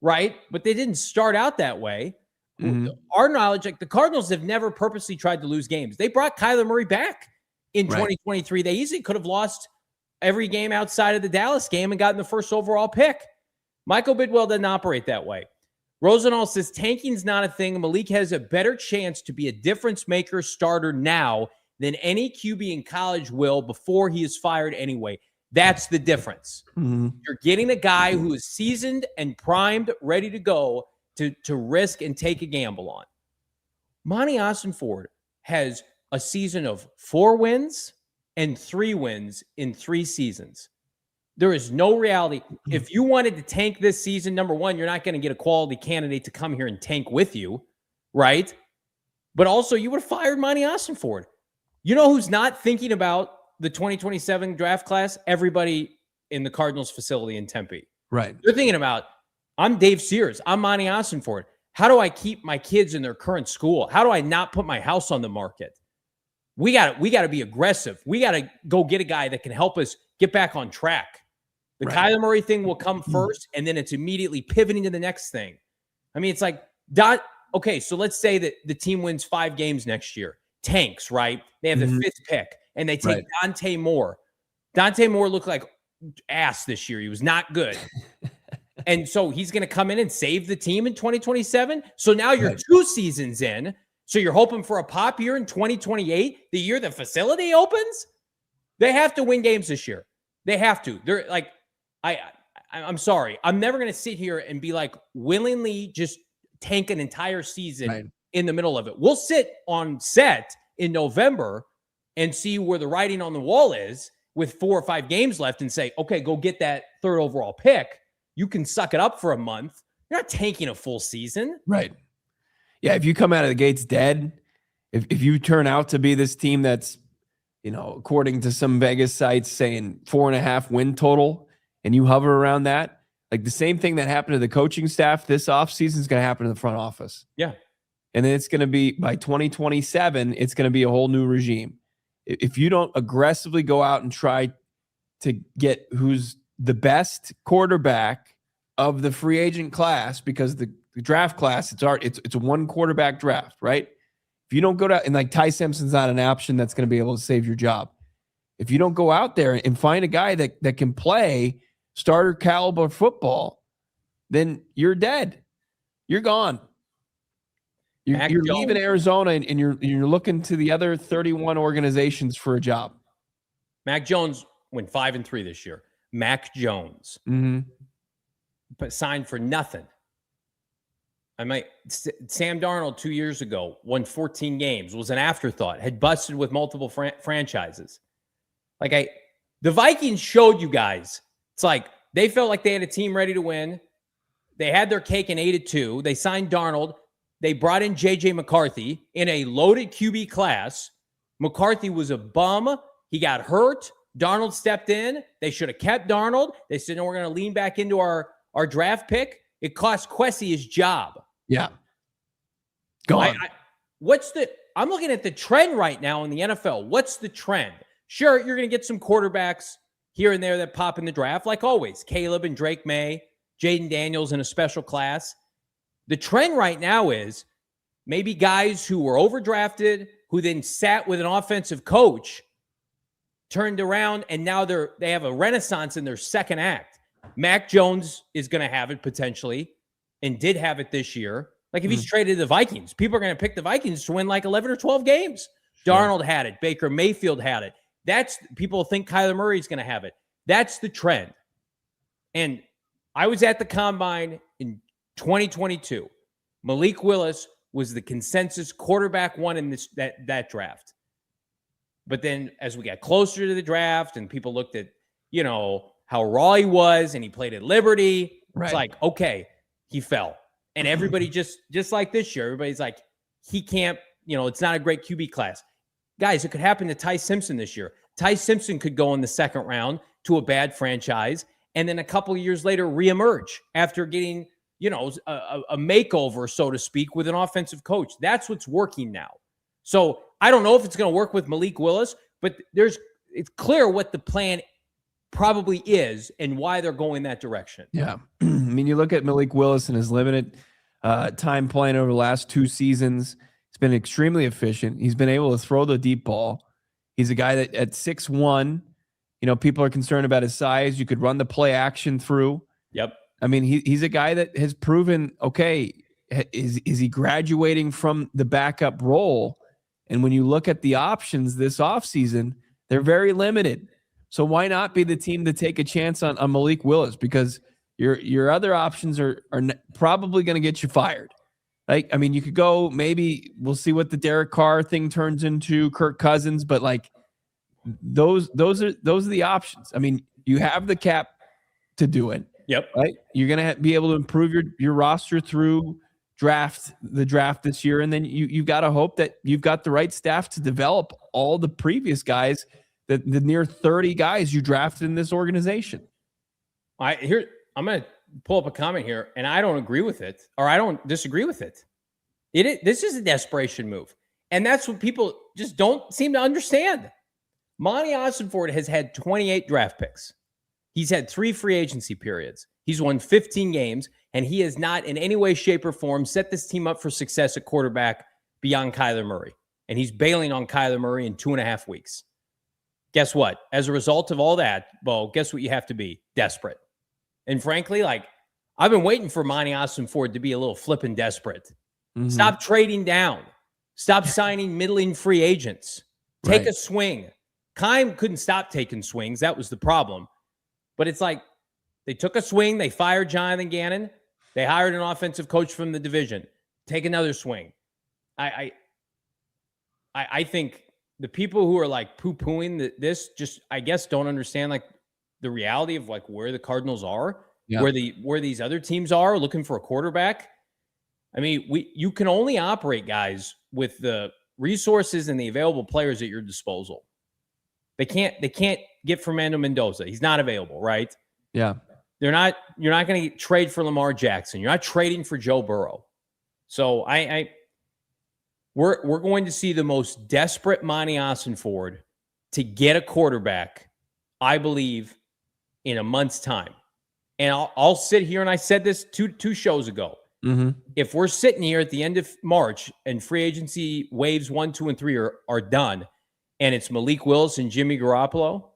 right? But they didn't start out that way. Our knowledge, like, the Cardinals have never purposely tried to lose games. They brought Kyler Murray back in 2023. They easily could have lost every game outside of the Dallas game and gotten the first overall pick. Michael Bidwill didn't operate that way. Rosenthal says tanking's not a thing. Malik has a better chance to be a difference maker starter now than any QB in college will before he is fired anyway. That's the difference. You're getting a guy who is seasoned and primed, ready to go to risk and take a gamble on. Monti Ossenfort has a season of 4 wins and 3 wins in 3 seasons. There is no reality. If you wanted to tank this season, number one, you're not going to get a quality candidate to come here and tank with you, right? But also, you would have fired Monti Ossenfort. You know who's not thinking about the 2027 draft class? Everybody in the Cardinals facility in Tempe. Right. They're thinking about, I'm Dave Sears. I'm Monti Ossenfort. How do I keep my kids in their current school? How do I not put my house on the market? We got to be aggressive. We got to go get a guy that can help us get back on track. The Kyler Murray thing will come first, and then it's immediately pivoting to the next thing. I mean, it's like, okay, so let's say that the team wins 5 games next year. Tanks, right? They have the 5th pick, and they take Dante Moore. Dante Moore looked like ass this year. He was not good. And so he's going to come in and save the team in 2027. So now you're 2 seasons in. So you're hoping for a pop year in 2028, the year the facility opens? They have to win games this year. They have to. They're like, I'm sorry. I'm never going to sit here and be like, willingly just tank an entire season in the middle of it. We'll sit on set in November and see where the writing on the wall is with 4 or 5 games left and say, okay, go get that 3rd overall pick. You can suck it up for a month. You're not tanking a full season. Right. Yeah, if you come out of the gates dead, if you turn out to be this team that's, according to some Vegas sites saying 4.5 win total, and you hover around that, like the same thing that happened to the coaching staff this offseason is going to happen to the front office. Yeah. And then it's going to be, by 2027, it's going to be a whole new regime. If you don't aggressively go out and try to get who's the best quarterback of the free agent class, because the draft class, it's a 1 quarterback draft, right? If you don't go to, and like Ty Simpson's not an option that's going to be able to save your job. If you don't go out there and find a guy that can play starter caliber football, then you're dead. You're gone. You're leaving Arizona and you're looking to the other 31 organizations for a job. Mac Jones went 5-3 this year. Mac Jones, but signed for nothing. Sam Darnold 2 years ago won 14 games, was an afterthought, had busted with multiple franchises. The Vikings showed you guys. It's like they felt like they had a team ready to win. They had their cake and ate it too. They signed Darnold. They brought in J.J. McCarthy in a loaded QB class. McCarthy was a bum. He got hurt. Darnold stepped in. They should have kept Darnold. They said, no, we're going to lean back into our draft pick. It cost Kwesi his job. Yeah. Go on. I'm looking at the trend right now in the NFL. What's the trend? Sure, you're going to get some quarterbacks here and there that pop in the draft, like always. Caleb and Drake May, Jaden Daniels in a special class. The trend right now is maybe guys who were overdrafted, who then sat with an offensive coach, turned around, and now they have a renaissance in their second act. Mac Jones is going to have it potentially, and did have it this year. Like if he's traded to the Vikings, people are going to pick the Vikings to win like 11 or 12 games. Sure. Darnold had it. Baker Mayfield had it. People think Kyler Murray is going to have it. That's the trend. And I was at the Combine in 2022. Malik Willis was the consensus quarterback one in that draft. But then as we got closer to the draft and people looked at, how raw he was and he played at Liberty, it's like, okay, he fell. And everybody just like this year, everybody's like, he can't, it's not a great QB class. Guys, it could happen to Ty Simpson this year. Ty Simpson could go in the second round to a bad franchise and then a couple of years later reemerge after getting, a makeover, so to speak, with an offensive coach. That's what's working now. So I don't know if it's going to work with Malik Willis, but it's clear what the plan probably is and why they're going that direction. Yeah. I mean, you look at Malik Willis and his limited time playing over the last 2 seasons. He's been extremely efficient. He's been able to throw the deep ball. He's a guy that at 6'1", people are concerned about his size. You could run the play action through. Yep. I mean, he's a guy that has proven, okay, is he graduating from the backup role? And when you look at the options this offseason, they're very limited. So why not be the team to take a chance on Malik Willis? Because your other options are probably going to get you fired. Like, I mean, you could go, maybe we'll see what the Derek Carr thing turns into, Kirk Cousins, but like those are the options. I mean, you have the cap to do it. Yep. Right. You're going to be able to improve your roster through the draft this year. And then you've got to hope that you've got the right staff to develop all the previous guys, the near 30 guys you drafted in this organization. I'm going to pull up a comment here, and I don't agree with it, or I don't disagree with it. This is a desperation move, and that's what people just don't seem to understand. Monti Ossenfort has had 28 draft picks. He's had 3 free agency periods. He's won 15 games, and he has not in any way, shape, or form set this team up for success at quarterback beyond Kyler Murray. And he's bailing on Kyler Murray in 2.5 weeks. Guess what? As a result of all that, Bo, guess what you have to be? Desperate. And frankly, I've been waiting for Monti Ossenfort to be a little flippin' desperate. Mm-hmm. Stop trading down. Stop signing middling free agents. Take a swing. Keim couldn't stop taking swings. That was the problem. But it's like they took a swing. They fired Jonathan Gannon. They hired an offensive coach from the division. Take another swing. I think the people who are poo-pooing this just, I guess, don't understand the reality of where the Cardinals are, where these other teams are looking for a quarterback. I mean, you can only operate, guys, with the resources and the available players at your disposal. They can't get Fernando Mendoza. He's not available, right? Yeah. You're not going to trade for Lamar Jackson. You're not trading for Joe Burrow. So we're going to see the most desperate Monti Ossenfort to get a quarterback, I believe, in a month's time. And I'll sit here, and I said this two shows ago. Mm-hmm. If we're sitting here at the end of March and free agency waves 1, 2, and 3 are done, and it's Malik Willis and Jimmy Garoppolo,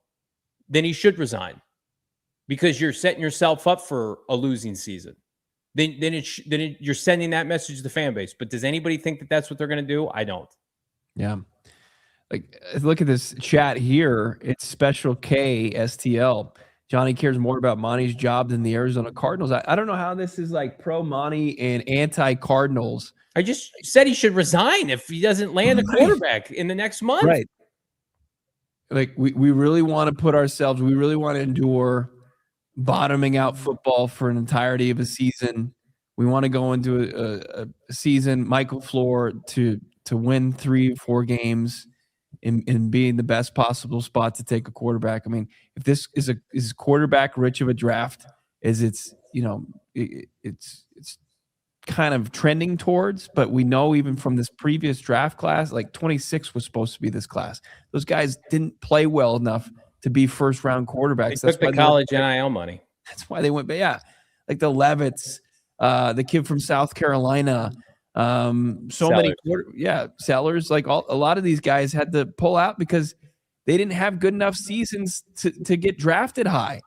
then he should resign, because you're setting yourself up for a losing season. Then you're sending that message to the fan base. But does anybody think that that's what they're going to do? I don't. Yeah. Look at this chat here. It's Special K STL. Johnny cares more about Monty's job than the Arizona Cardinals. I don't know how this is pro Monty and anti Cardinals. I just said he should resign if he doesn't land a quarterback in the next month. Right. We really want to put ourselves, we really want to endure bottoming out football for an entirety of a season. We want to go into a season, Michael LaFleur, to win 3 or 4 games and be in the best possible spot to take a quarterback. I mean, if this is quarterback rich of a draft, it's kind of trending towards, but we know even from this previous draft class, 26 was supposed to be this class. Those guys didn't play well enough to be first round quarterbacks. They took the college NIL money. That's why they went. But yeah, the Levitts, the kid from South Carolina, Sellers. Sellers. A lot of these guys had to pull out because they didn't have good enough seasons to get drafted high.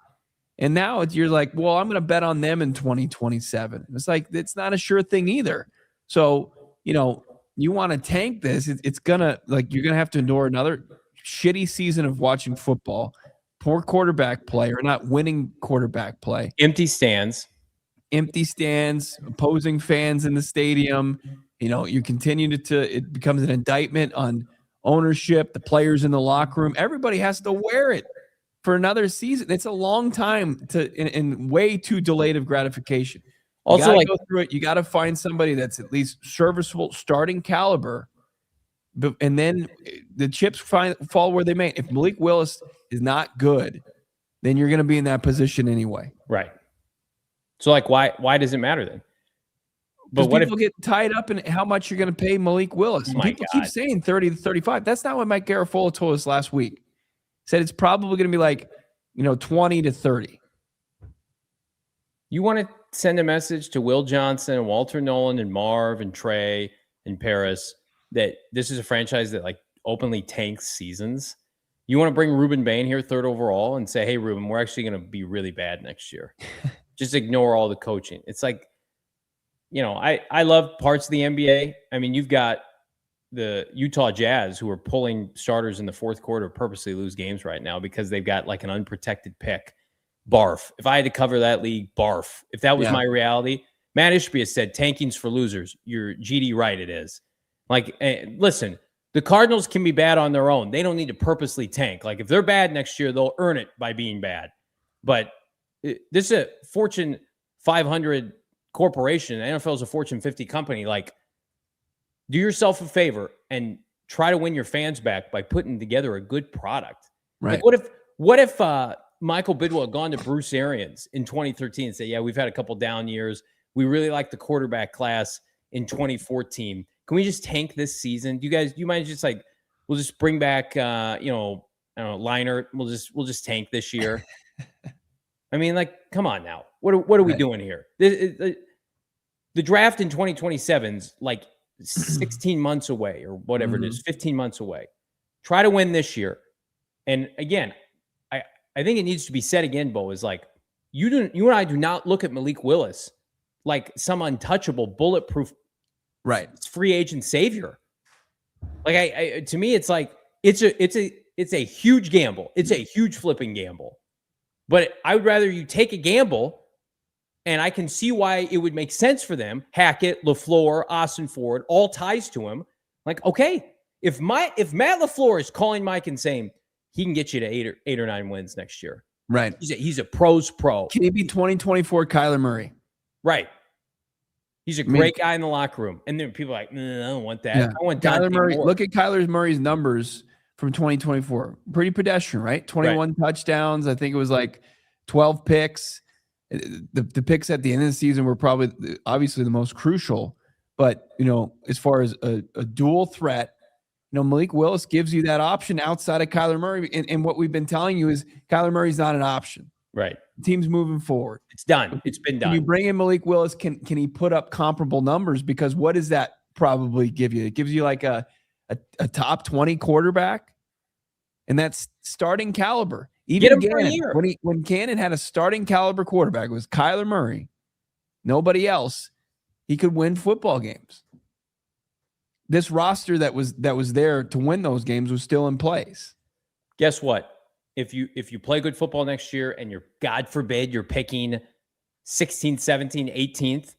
And now you're well, I'm going to bet on them in 2027. It's it's not a sure thing either. So, you want to tank this. It's going to, you're going to have to endure another shitty season of watching football, poor quarterback play or not winning quarterback play. Empty stands. empty stands, opposing fans in the stadium. You continue it becomes an indictment on ownership, the players in the locker room. Everybody has to wear it for another season. It's a long time and way too delayed of gratification. Also, go through it. You got to find somebody that's at least serviceable, starting caliber, and then the chips fall where they may. If Malik Willis is not good, then you're going to be in that position anyway. Right. So, why does it matter then? But what people get tied up in how much you're going to pay Malik Willis? People keep saying 30 to 35. That's not what Mike Garafolo told us last week. He said it's probably going to be like, 20 to 30. You want to send a message to Will Johnson and Walter Nolan and Marv and Trey and Paris that this is a franchise that openly tanks seasons. You want to bring Ruben Bain here 3rd overall and say, hey, Ruben, we're actually going to be really bad next year. Just ignore all the coaching. It's like, I love parts of the NBA. I mean, you've got the Utah Jazz who are pulling starters in the 4th quarter, purposely lose games right now because they've got an unprotected pick. Barf. If I had to cover that league, barf. If that was my reality, Matt Ishbia said tanking's for losers. You're GD right, it is. Listen, the Cardinals can be bad on their own. They don't need to purposely tank. If they're bad next year, they'll earn it by being bad. But this is a Fortune 500 corporation. The NFL is a Fortune 50 company. Do yourself a favor and try to win your fans back by putting together a good product. Right. What if Michael Bidwill had gone to Bruce Arians in 2013 and said, yeah, we've had a couple down years. We really like the quarterback class in 2014. Can we just tank this season? Do you mind just we'll just bring back, I don't know, Leinart. We'll just tank this year. I mean, come on now. What are we doing here? The draft in 2027 is 16 months away or whatever it is, 15 months away. Try to win this year. And again, I think it needs to be said again, Bo, is you and I do not look at Malik Willis like some untouchable, bulletproof, free agent savior. To me, it's it's a huge gamble. It's a huge flipping gamble. But I would rather you take a gamble, and I can see why it would make sense for them. Hackett, LaFleur, Ossenfort, all ties to him. Okay, if Matt LaFleur is calling Mike and saying he can get you to 8 or 9 wins next year, right? He's a pro's pro. Can he be 2024 Kyler Murray? Right. He's a great guy in the locker room. And then people are like, no, I don't want that. Yeah. I want Kyler Murray. Moore. Look at Kyler Murray's numbers from 2024. Pretty pedestrian, right? 21 touchdowns. I think it was 12 picks. The picks at the end of the season were probably obviously the most crucial. But, as far as a dual threat, Malik Willis gives you that option outside of Kyler Murray. And what we've been telling you is Kyler Murray's not an option. Right. The team's moving forward. It's done. It's been done. When you bring in Malik Willis, can he put up comparable numbers? Because what does that probably give you? It gives you a top 20 quarterback, and that's starting caliber. Even Gannon, when Gannon had a starting caliber quarterback, it was Kyler Murray, nobody else. He could win football games. This roster that was there to win those games was still in place. Guess what? If you play good football next year and God forbid, you're picking 16th, 17th, 18th,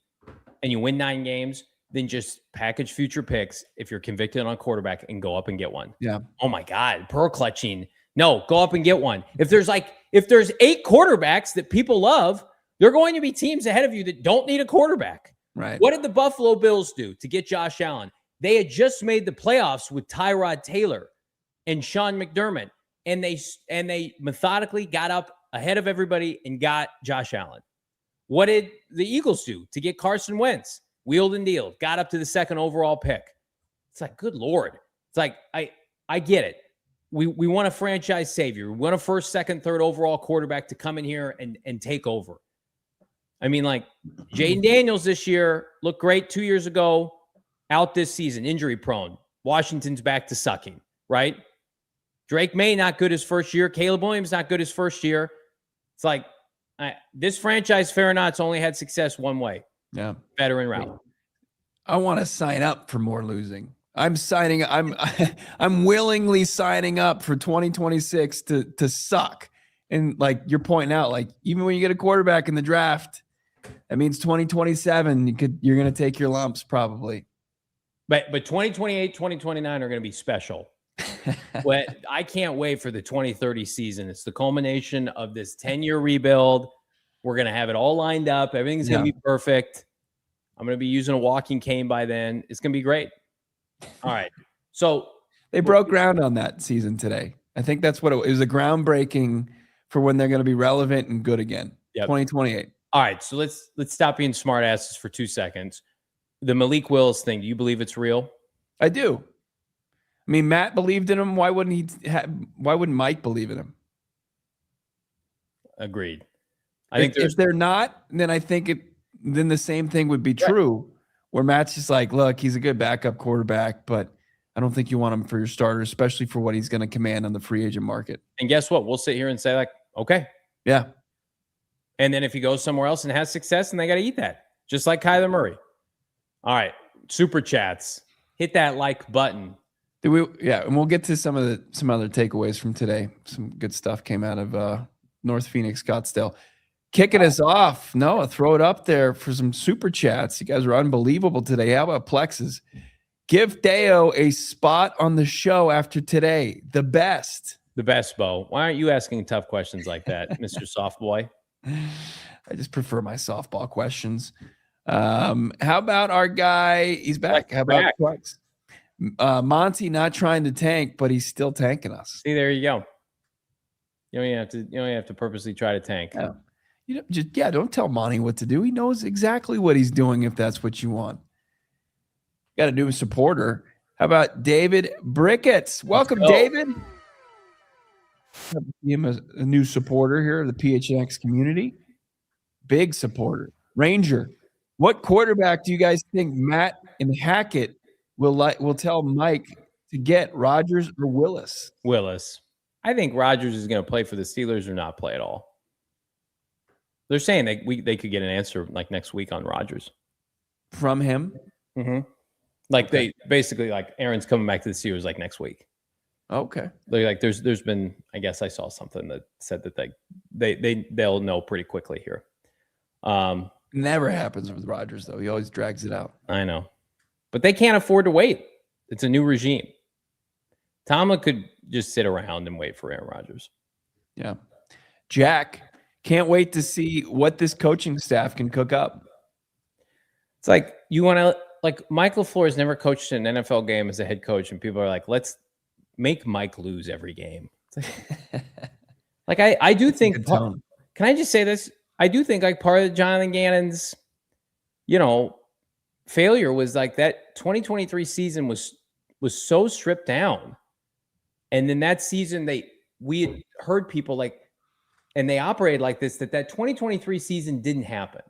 and you win 9 games, then just package future picks if you're convicted on quarterback and go up and get one. Yeah. Oh my God, pearl clutching. No, go up and get one. If there's 8 quarterbacks that people love, there are going to be teams ahead of you that don't need a quarterback. Right. What did the Buffalo Bills do to get Josh Allen? They had just made the playoffs with Tyrod Taylor and Sean McDermott. And they methodically got up ahead of everybody and got Josh Allen. What did the Eagles do to get Carson Wentz? Wheeled and dealed, got up to the 2nd overall pick. It's good Lord. It's I get it. We want a franchise savior. We want a 1st, 2nd, 3rd overall quarterback to come in here and take over. I mean, Jaden Daniels this year looked great 2 years ago, out this season, injury prone. Washington's back to sucking, right? Drake May, not good his first year. Caleb Williams, not good his first year. It's this franchise, fair or not, it's only had success one way. Yeah. Veteran route. I want to sign up for more losing. I'm willingly signing up for 2026 to suck. And you're pointing out, even when you get a quarterback in the draft, That means 2027. You're going to take your lumps probably. But 2028, 2029 are going to be special. But I can't wait for the 2030 season. It's the culmination of this 10-year rebuild. We're going to have it all lined up. Everything's going to be perfect. I'm going to be using a walking cane by then. It's going to be great. All right. So they broke ground on that season today. I think that's what it was. It was a groundbreaking for when they're going to be relevant and good again. 2028. All right. So let's stop being smart asses for 2 seconds. The Malik Willis thing, do you believe it's real? I do. I mean, Matt believed in him. Why wouldn't Mike believe in him? Agreed. If they're not, then I think then the same thing would be true, where Matt's just like, look, he's a good backup quarterback, but I don't think you want him for your starter, especially for what he's going to command on the free agent market. And guess what? We'll sit here and say like, okay. Yeah. And then if he goes somewhere else and has success, and they got to eat that, just like Kyler Murray. All right. Super chats. Hit that like button. And we'll get to some other takeaways from today. Some good stuff came out of North Phoenix, Scottsdale. Kicking us off, Noah, throw it up there for some super chats. You guys are unbelievable today. How about Plexus? Give Deo a spot on the show after today. The best. The best, Bo. Why aren't you asking tough questions like that, Mr. Softboy? I just prefer my softball questions. How about our guy? He's back. How about Plex? Monty not trying to tank, but he's still tanking us. See, there you go. You don't have to purposely try to tank. Yeah. Don't tell Monty what to do. He knows exactly what he's doing if that's what you want. Got a new supporter. How about David Brickets? Welcome, David. Him a new supporter here of the PHNX community. Big supporter. Ranger. What quarterback do you guys think Matt and Hackett will tell Mike to get, Rodgers or Willis? Willis. I think Rodgers is going to play for the Steelers or not play at all. They're saying they could get an answer like next week on Rodgers. From him? Mm-hmm. They basically like Aaron's coming back to the Steelers like next week. Okay. There's been, I guess I saw something that said that they'll know pretty quickly here. Never happens with Rodgers though. He always drags it out. I know. But they can't afford to wait. It's a new regime. Tomlin could just sit around and wait for Aaron Rodgers. Yeah. Jack, can't wait to see what this coaching staff can cook up. It's like you want to, like Mike LaFleur has never coached an NFL game as a head coach, and people are like, let's make Mike lose every game. Like I do think, can I just say this? I do think like part of Jonathan Gannon's, failure was like that 2023 season was so stripped down. And then that season we had heard people like, and they operated like this, that 2023 season didn't happen.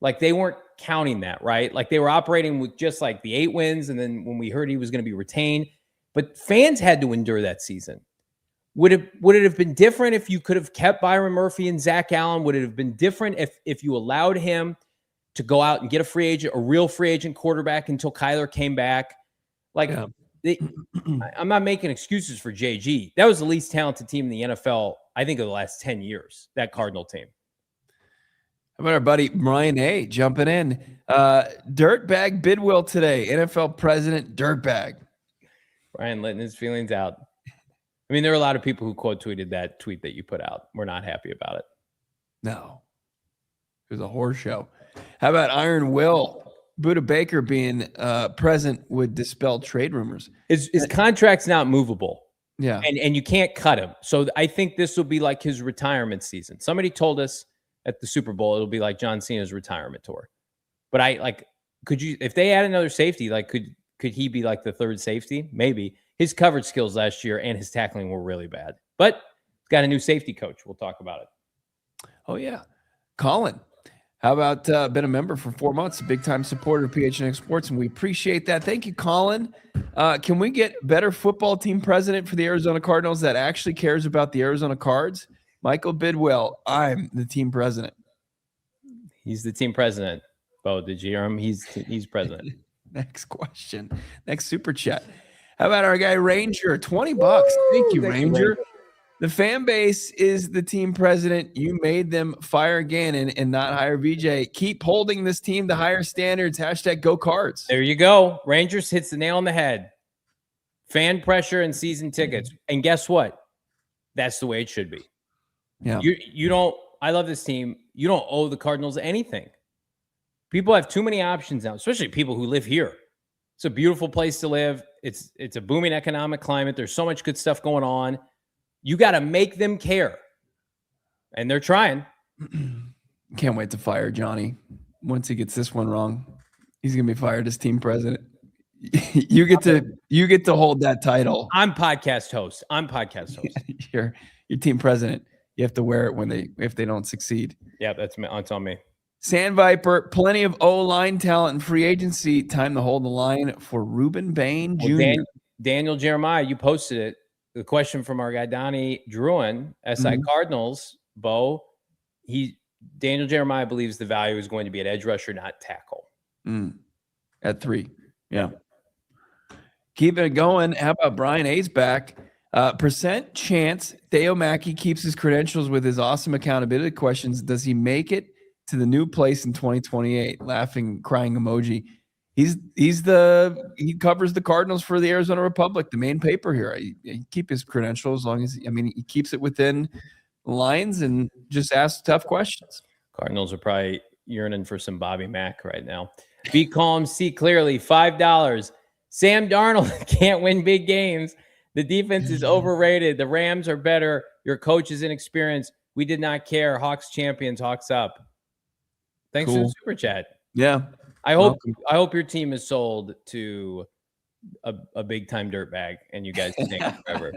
Like they weren't counting that, right? Like they were operating with just like the 8 wins. And then when we heard he was going to be retained, but fans had to endure that season. Would it have been different if you could have kept Byron Murphy and Zach Allen? Would it have been different if you allowed him to go out and get a real free agent quarterback until Kyler came back? Like, I'm not making excuses for JG. That was the least talented team in the NFL, I think, of the last 10 years, that Cardinal team. How about our buddy Brian A. jumping in? Dirtbag Bidwill today, NFL president Dirtbag. Brian letting his feelings out. I mean, there are a lot of people who quote tweeted that tweet that you put out. We're not happy about it. No. It was a horse show. How about Iron Will? Buda Baker being present would dispel trade rumors. His contract's not movable. Yeah. And you can't cut him. So I think this will be like his retirement season. Somebody told us at the Super Bowl it'll be like John Cena's retirement tour. But if they add another safety, like could he be like the third safety? Maybe. His coverage skills last year and his tackling were really bad. But he's got a new safety coach. We'll talk about it. Oh, yeah. Colin, how about been a member for 4 months, a big-time supporter of PHNX Sports, and we appreciate that. Thank you, Colin. Can we get better football team president for the Arizona Cardinals that actually cares about the Arizona Cards? Michael Bidwill, I'm the team president. He's the team president. Bo, did you hear him? He's president. Next question. Next super chat. How about our guy Ranger? $20. Thank you, Ranger. The fan base is the team president. You made them fire Gannon and not hire VJ. Keep holding this team to higher standards. Hashtag go Cards. There you go. Rangers hits the nail on the head. Fan pressure and season tickets. And guess what? That's the way it should be. Yeah. You don't, I love this team. You don't owe the Cardinals anything. People have too many options now, especially people who live here. It's a beautiful place to live. It's a booming economic climate. There's so much good stuff going on. You got to make them care. And they're trying. Can't wait to fire Johnny. Once he gets this one wrong, he's going to be fired as team president. You get to hold that title. I'm podcast host. You're team president. You have to wear it if they don't succeed. Yeah, that's on me. Sand Viper, plenty of O-line talent and free agency. Time to hold the line for Ruben Bain Jr. Daniel Jeremiah, you posted it. The question from our guy Donnie Druin, SI Cardinals, Bo. Daniel Jeremiah believes the value is going to be at edge rusher, not tackle. At 3. Yeah. Keeping it going. How about Brian A's back? Percent chance Theo Mackey keeps his credentials with his awesome accountability questions. Does he make it to the new place in 2028? Laughing, crying emoji. He covers the Cardinals for the Arizona Republic, the main paper here. He keep his credentials as long as he keeps it within lines and just asks tough questions. Cardinals are probably yearning for some Bobby Mack right now. Be calm, see clearly. $5. Sam Darnold can't win big games. The defense is overrated. The Rams are better. Your coach is inexperienced. We did not care. Hawks champions. Hawks up. Thanks for the super chat. Yeah. I hope your team is sold to a big time dirtbag and you guys stay forever.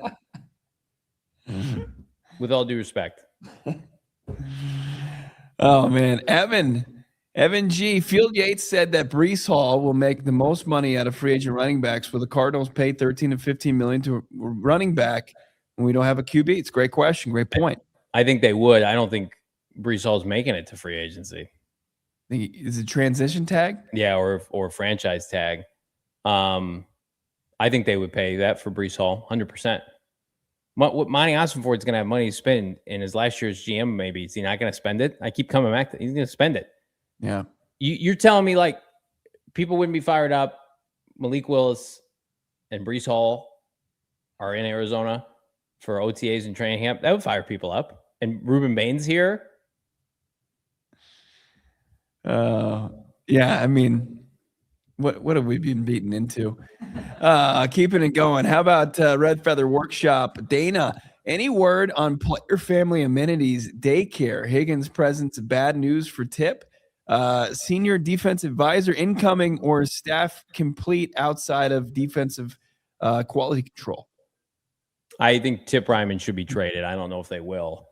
With all due respect. Oh man, Evan G. Field Yates said that Breece Hall will make the most money out of free agent running backs. Will the Cardinals pay $13 to $15 million to a running back when we don't have a QB? It's a great question, great point. I think they would. I don't think Breece Hall's making it to free agency. Is it transition tag? Yeah, or franchise tag. I think they would pay that for Breece Hall, 100%. What Monti Ossenfort is going to have money to spend in his last year's GM, maybe. Is he not going to spend it? I keep coming back to he's going to spend it. Yeah. You're telling me, like, people wouldn't be fired up. Malik Willis and Breece Hall are in Arizona for OTAs and training camp. That would fire people up. And Ruben Bain's here. Yeah, I mean, what have we been beaten into? Keeping it going. How about Red Feather Workshop? Dana, any word on player family amenities, daycare, Higgins presence, bad news for Tip? Senior defensive advisor incoming or staff complete outside of defensive quality control? I think Tip Ryman should be traded. I don't know if they will.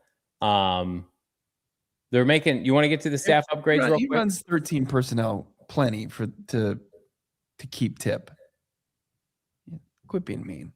They're making. You want to get to the staff upgrades real quick? He runs 13 personnel, plenty to keep Tip. Quit being mean.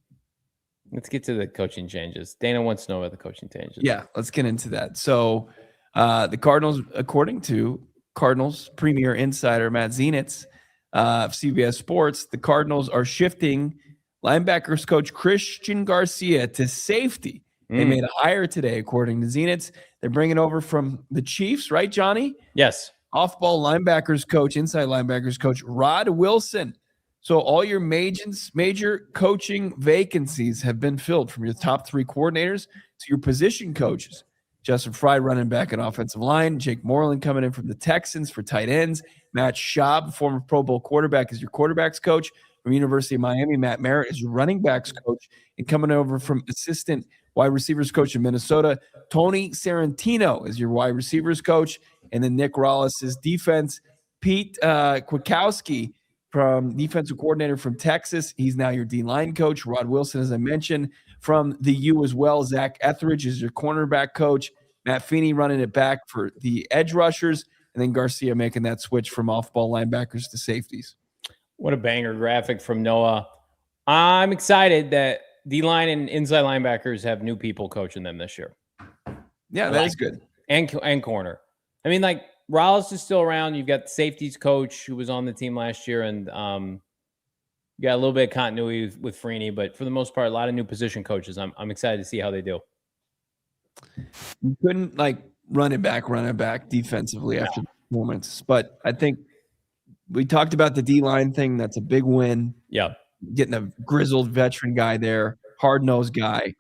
Let's get to the coaching changes. Dana wants to know about the coaching changes. Yeah, let's get into that. So, the Cardinals, according to Cardinals Premier Insider Matt Zenitz of CBS Sports, the Cardinals are shifting linebackers coach Christian Garcia to safety. They made a hire today, according to Zenitz. They're bringing over from the Chiefs, right, Johnny? Yes. Off-ball linebackers coach, inside linebackers coach Rod Wilson. So all your major coaching vacancies have been filled, from your top 3 coordinators to your position coaches. Justin Fry running back and offensive line. Jake Moreland coming in from the Texans for tight ends. Matt Schaub, former Pro Bowl quarterback, is your quarterbacks coach. From University of Miami, Matt Merritt is your running backs coach. And coming over from assistant wide receivers coach in Minnesota, Tony Sarantino is your wide receivers coach. And then Nick Rallis is defense. Pete Kwiatkowski, from defensive coordinator from Texas. He's now your D-line coach. Rod Wilson, as I mentioned, from the U as well. Zach Etheridge is your cornerback coach. Matt Feeney running it back for the edge rushers. And then Garcia making that switch from off-ball linebackers to safeties. What a banger graphic from Noah. I'm excited that D-line and inside linebackers have new people coaching them this year. Yeah, that is good. And corner. I mean, like, Rallis is still around. You've got the safeties coach who was on the team last year, and you got a little bit of continuity with Freeney, but for the most part, a lot of new position coaches. I'm excited to see how they do. You couldn't run it back defensively after the performance. But I think we talked about the D-line thing. That's a big win. Yeah. Getting a grizzled veteran guy there, hard-nosed guy,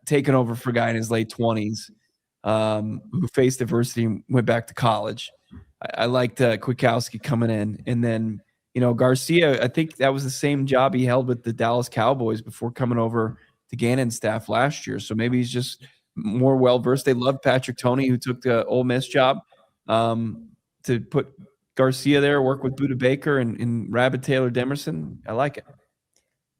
taking over for a guy in his late 20s who faced adversity and went back to college. I liked Kwiatkowski coming in. And then, Garcia, I think that was the same job he held with the Dallas Cowboys before coming over to Gannon's staff last year. So maybe he's just more well-versed. They love Patrick Toney, who took the Ole Miss job, to put Garcia there, work with Budda Baker and Rabid Taylor Demerson. I like it.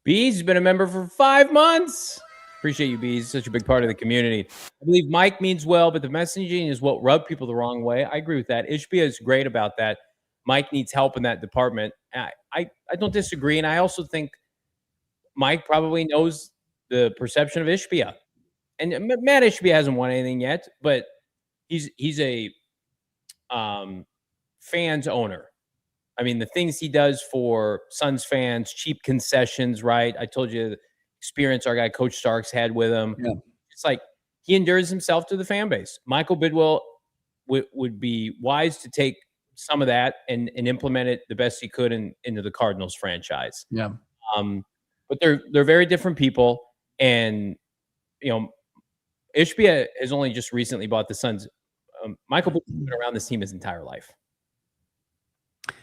Bees has been a member for 5 months. Appreciate you, Bees. Such a big part of the community. I believe Mike means well, but the messaging is what rubbed people the wrong way. I agree with that. Ishbia is great about that. Mike needs help in that department. I don't disagree, and I also think Mike probably knows the perception of Ishbia. And Matt Ishbia hasn't won anything yet, but he's a fans owner. I mean, the things he does for Suns fans, cheap concessions, right? I told you the experience our guy Coach Starks had with him. Yeah. It's like he endures himself to the fan base. Michael Bidwill would be wise to take some of that and implement it the best he could into the Cardinals franchise. Yeah. But they're very different people, and Ishbia has only just recently bought the Suns. Michael Bidwill's been around this team his entire life.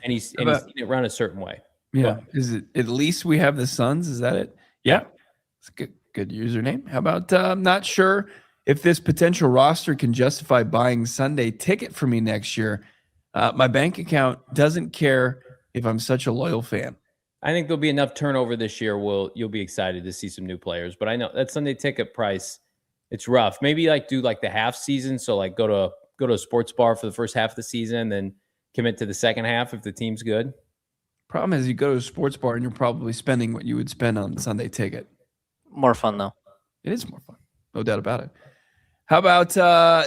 And he's seen it run a certain way. Yeah. Is it at least we have the Suns? Is that it? Yeah. It's a good username. How about I'm not sure if this potential roster can justify buying Sunday ticket for me next year. My bank account doesn't care if I'm such a loyal fan. I think there'll be enough turnover this year. You'll be excited to see some new players. But I know that Sunday ticket price, it's rough. Maybe do the half season. So go to a sports bar for the first half of the season, then commit to the second half if the team's good. Problem is you go to a sports bar and you're probably spending what you would spend on Sunday ticket. More fun, though. It is more fun. No doubt about it. How about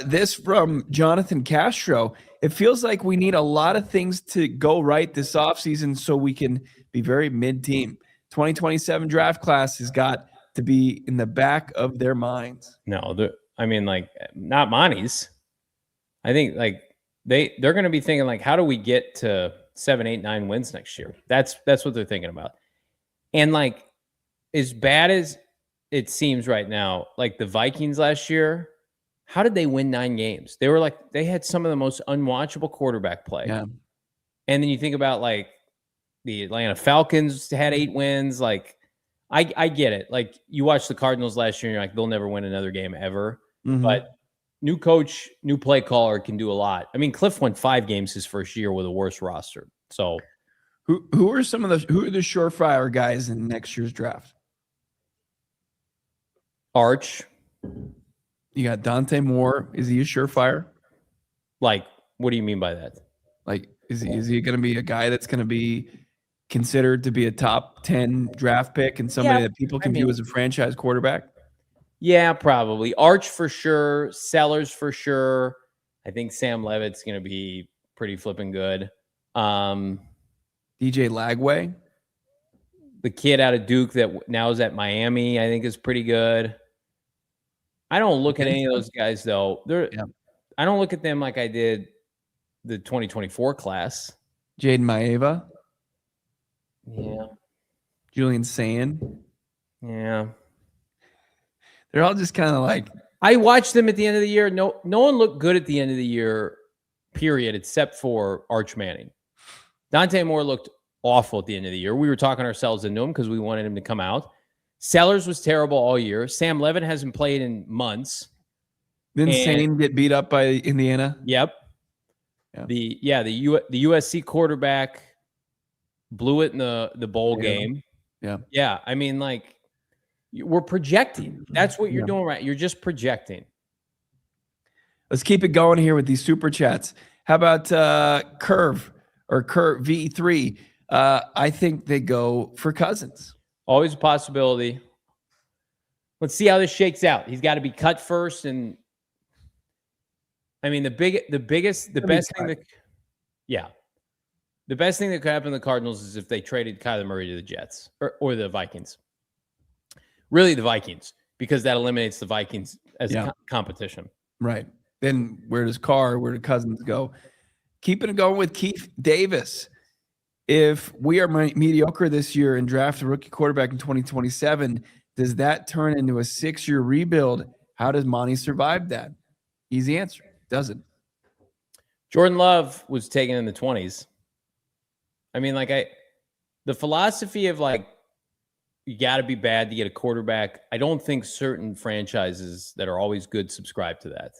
this from Jonathan Castro? It feels like we need a lot of things to go right this offseason so we can be very mid-team. 2027 draft class has got to be in the back of their minds. No, not Monty's. I think they're going to be thinking how do we get to 7, 8, 9 wins next year? That's what they're thinking about. And as bad as it seems right now, the Vikings last year, how did they win 9 games? They were they had some of the most unwatchable quarterback play. Yeah. And then you think about the Atlanta Falcons had 8 wins. I get it. You watch the Cardinals last year and you're they'll never win another game ever. Mm-hmm. But new coach, new play caller can do a lot. I mean, Cliff won 5 games his first year with a worse roster. So who are the surefire guys in next year's draft? Arch. You got Dante Moore. Is he a surefire? What do you mean by that? Is he going to be a guy that's going to be considered to be a top 10 draft pick and somebody that people can view as a franchise quarterback? Yeah, probably. Arch for sure. Sellers for sure. I think Sam Levitt's going to be pretty flipping good. DJ Lagway. The kid out of Duke that now is at Miami, I think is pretty good. I don't look at any of those guys, though. I don't look at them like I did the 2024 class. Jaden Maeva. Yeah. Julian Sand. Yeah. They're all just kind of I watched them at the end of the year. No one looked good at the end of the year, period, except for Arch Manning. Dante Moore looked awful at the end of the year. We were talking ourselves into him because we wanted him to come out. Sellers was terrible all year. Sam Levitt hasn't played in months. Didn't Sane get beat up by Indiana? Yep. Yeah. The USC quarterback blew it in the bowl game. Yeah. Yeah. I mean, we're projecting. That's what you're doing, right? You're just projecting. Let's keep it going here with these super chats. How about Curve V3? I think they go for Cousins. Always a possibility. Let's see how this shakes out. He's got to be cut first, and I mean the best thing that could happen to the Cardinals is if they traded Kyler Murray to the Jets or the Vikings. Really, the Vikings. because that eliminates the Vikings as a competition. Right. Then where does Cousins go? Keeping it going with Keith Davis. If we are mediocre this year and draft a rookie quarterback in 2027, does that turn into a 6-year rebuild? How does Monty survive that? Easy answer. Doesn't. Jordan Love was taken in the 20s. I mean, the philosophy of you got to be bad to get a quarterback. I don't think certain franchises that are always good subscribe to that.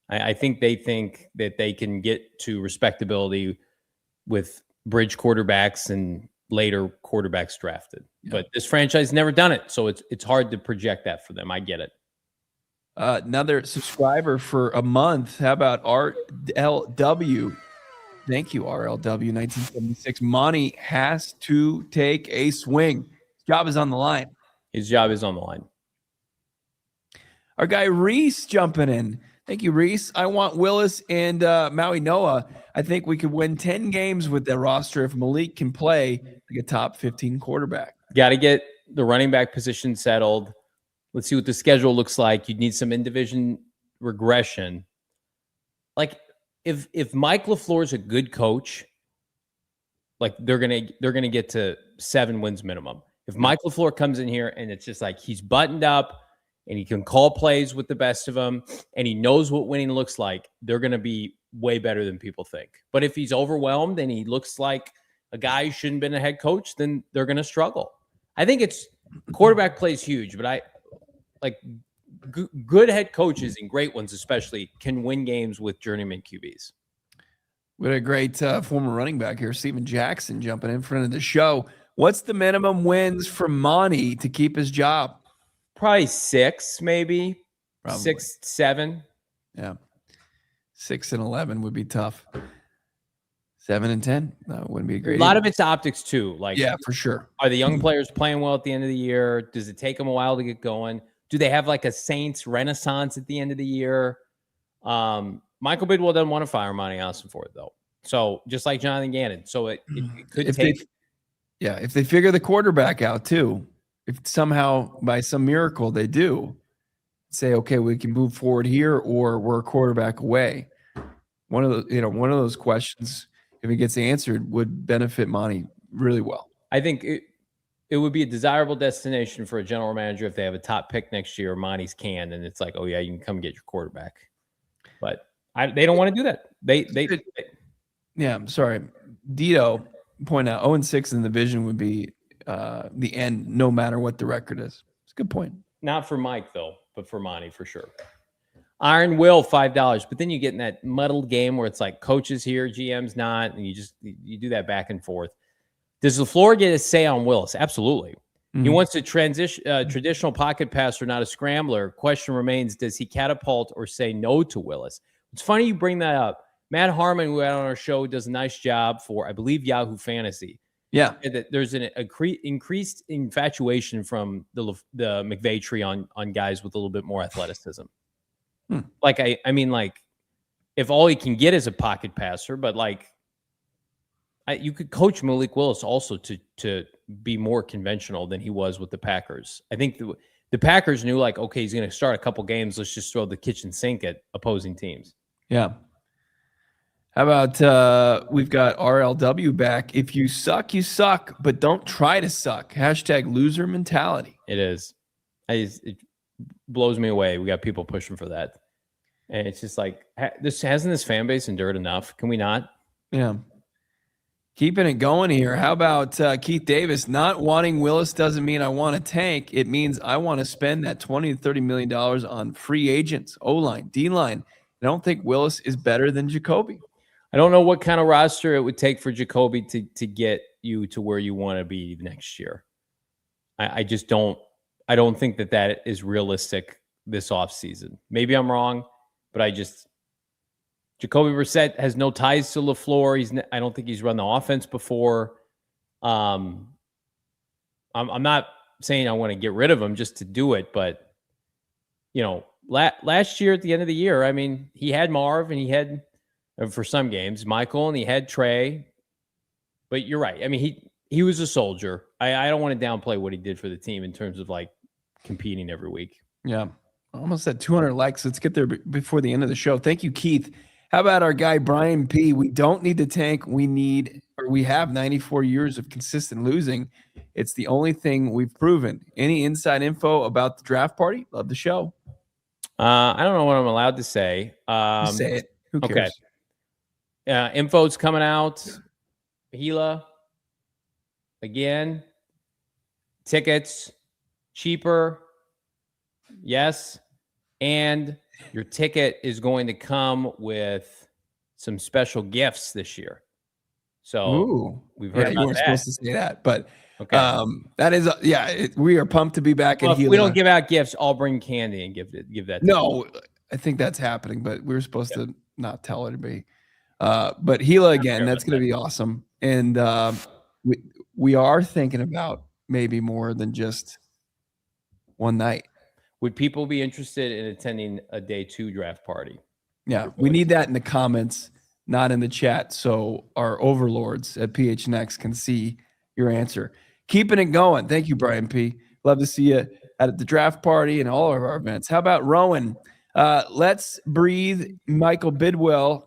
I think they think that they can get to respectability with bridge quarterbacks and later quarterbacks drafted. Yeah. But this franchise never done it, so it's hard to project that for them. I get it. Another subscriber for a month. How about RLW? Thank you, RLW 1976. Monty has to take a swing. His job is on the line. His job is on the line. Our guy Reese jumping in. Thank you, Reese. I want Willis and Maui Noah. I think we could win 10 games with their roster if Malik can play like a top 15 quarterback. Got to get the running back position settled. Let's see what the schedule looks like. You'd need some in-division regression. If Mike LaFleur is a good coach, they're gonna get to 7 wins minimum. If Mike LaFleur comes in here and it's just he's buttoned up and he can call plays with the best of them and he knows what winning looks like, they're gonna be way better than people think. But if he's overwhelmed and he looks like a guy who shouldn't have been a head coach, then they're gonna struggle. I think quarterback play is huge, but good head coaches and great ones especially can win games with journeyman QBs. We had a great former running back here, Steven Jackson, jumping in front of the show. What's the minimum wins for Monty to keep his job? Probably 6, maybe. Probably. 6, 7. Yeah. 6 and 11 would be tough. 7 and 10, that wouldn't be great. A lot of it's optics too. Yeah, for sure. Are the young players playing well at the end of the year? Does it take them a while to get going? Do they have a Saints renaissance at the end of the year? Michael Bidwill doesn't want to fire Monti Ossenfort, though. So just like Jonathan Gannon. So it could take. If they figure the quarterback out too, if somehow by some miracle they do say, okay, we can move forward here, or we're a quarterback away. One of those questions, if it gets answered, would benefit Monty really well. I think it would be a desirable destination for a general manager if they have a top pick next year. Monty's canned, and it's oh yeah, you can come get your quarterback. But they don't want to do that. Yeah, I'm sorry. Dito point out 0-6 in the division would be the end, no matter what the record is. It's a good point. Not for Mike though, but for Monty for sure. Iron Will $5, but then you get in that muddled game where it's coaches here, GM's not, and you do that back and forth. Does LaFleur get a say on Willis? Absolutely. Mm-hmm. He wants a traditional pocket passer, not a scrambler. Question remains, does he catapult or say no to Willis? It's funny you bring that up. Matt Harmon, who had on our show, does a nice job for, I believe, Yahoo Fantasy. Yeah. That there's an increased infatuation from the McVay tree on guys with a little bit more athleticism. If all he can get is a pocket passer, but you could coach Malik Willis also to be more conventional than he was with the Packers. I think the Packers knew okay, he's going to start a couple games. Let's just throw the kitchen sink at opposing teams. Yeah. How about we've got RLW back. If you suck, you suck, but don't try to suck. # loser mentality. It is. It blows me away. We got people pushing for that. And it's just hasn't this fan base endured enough? Can we not? Yeah. Keeping it going here. How about Keith Davis? Not wanting Willis doesn't mean I want to tank. It means I want to spend that $20 to $30 million on free agents, O-line, D-line. I don't think Willis is better than Jacoby. I don't know what kind of roster it would take for Jacoby to get you to where you want to be next year. I just don't. I don't think that is realistic this offseason. Maybe I'm wrong, but Jacoby Brissett has no ties to LaFleur. I don't think he's run the offense before. I'm not saying I want to get rid of him just to do it, but last year at the end of the year, I mean, he had Marv and he had, for some games, Michael, and he had Trey. But you're right. I mean, he was a soldier. I don't want to downplay what he did for the team in terms of competing every week. Yeah. Almost at 200 likes. Let's get there before the end of the show. Thank you, Keith. How about our guy, Brian P? We don't need to tank. We have 94 years of consistent losing. It's the only thing we've proven. Any inside info about the draft party? Love the show. I don't know what I'm allowed to say. Just say it. Who cares? Okay. Info's coming out. Gila. Again. Tickets. Cheaper. Yes. And your ticket is going to come with some special gifts this year. So we've heard you about weren't that. supposed to say that, but Okay. that is we are pumped to be back Well, at if Gila. we don't give out gifts, I'll bring candy and give that. To No, I think that's happening, but we were supposed to not tell anybody. But Gila again, that's going to be awesome. And we are thinking about maybe more than just one night. Would people be interested in attending a day 2 draft party? Yeah, we need that in the comments, not in the chat, so our overlords at PHNX can see your answer. Keeping it going. Thank you, Brian P. Love to see you at the draft party and all of our events. How about Rowan? Let's breathe. Michael Bidwill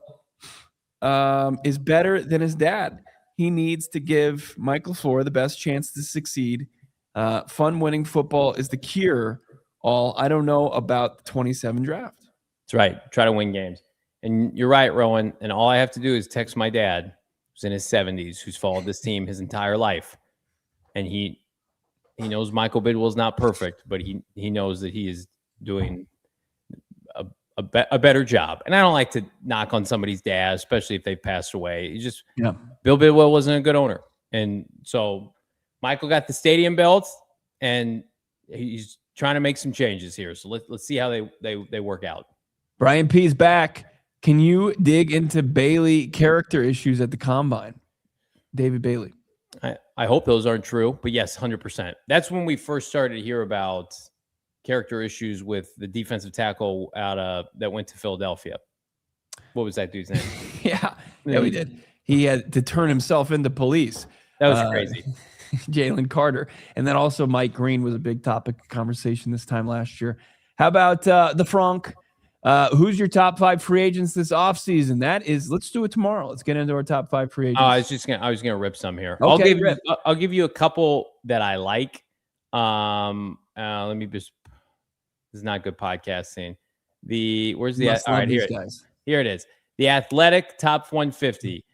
is better than his dad. He needs to give Mike LaFleur the best chance to succeed. Fun winning football is the cure. I don't know about the 27 draft. That's right. Try to win games. And you're right, Rowan. And all I have to do is text my dad, who's in his 70s, who's followed this team his entire life. And he knows Michael Bidwill is not perfect, but he knows that he is doing a better job. And I don't like to knock on somebody's dad, especially if they've passed away. Bill Bidwill wasn't a good owner. And so Michael got the stadium built, and he's trying to make some changes here. So let's see how they work out. Brian P's back. Can you dig into Bailey character issues at the combine? David Bailey. I hope those aren't true, but yes, 100%. That's when we first started to hear about character issues with the defensive tackle that went to Philadelphia. What was that dude's name? yeah, we did. He had to turn himself into police. That was crazy. Jalen Carter. And then also Mike Green was a big topic of conversation this time last year. How about the Franck? Who's your top 5 free agents this offseason? Let's do it tomorrow. Let's get into our top 5 free agents. I was gonna rip some here. Okay, I'll give you a couple that I like. Let me just. This is not good podcasting. Where's the? All right, here it is. The Athletic top 150.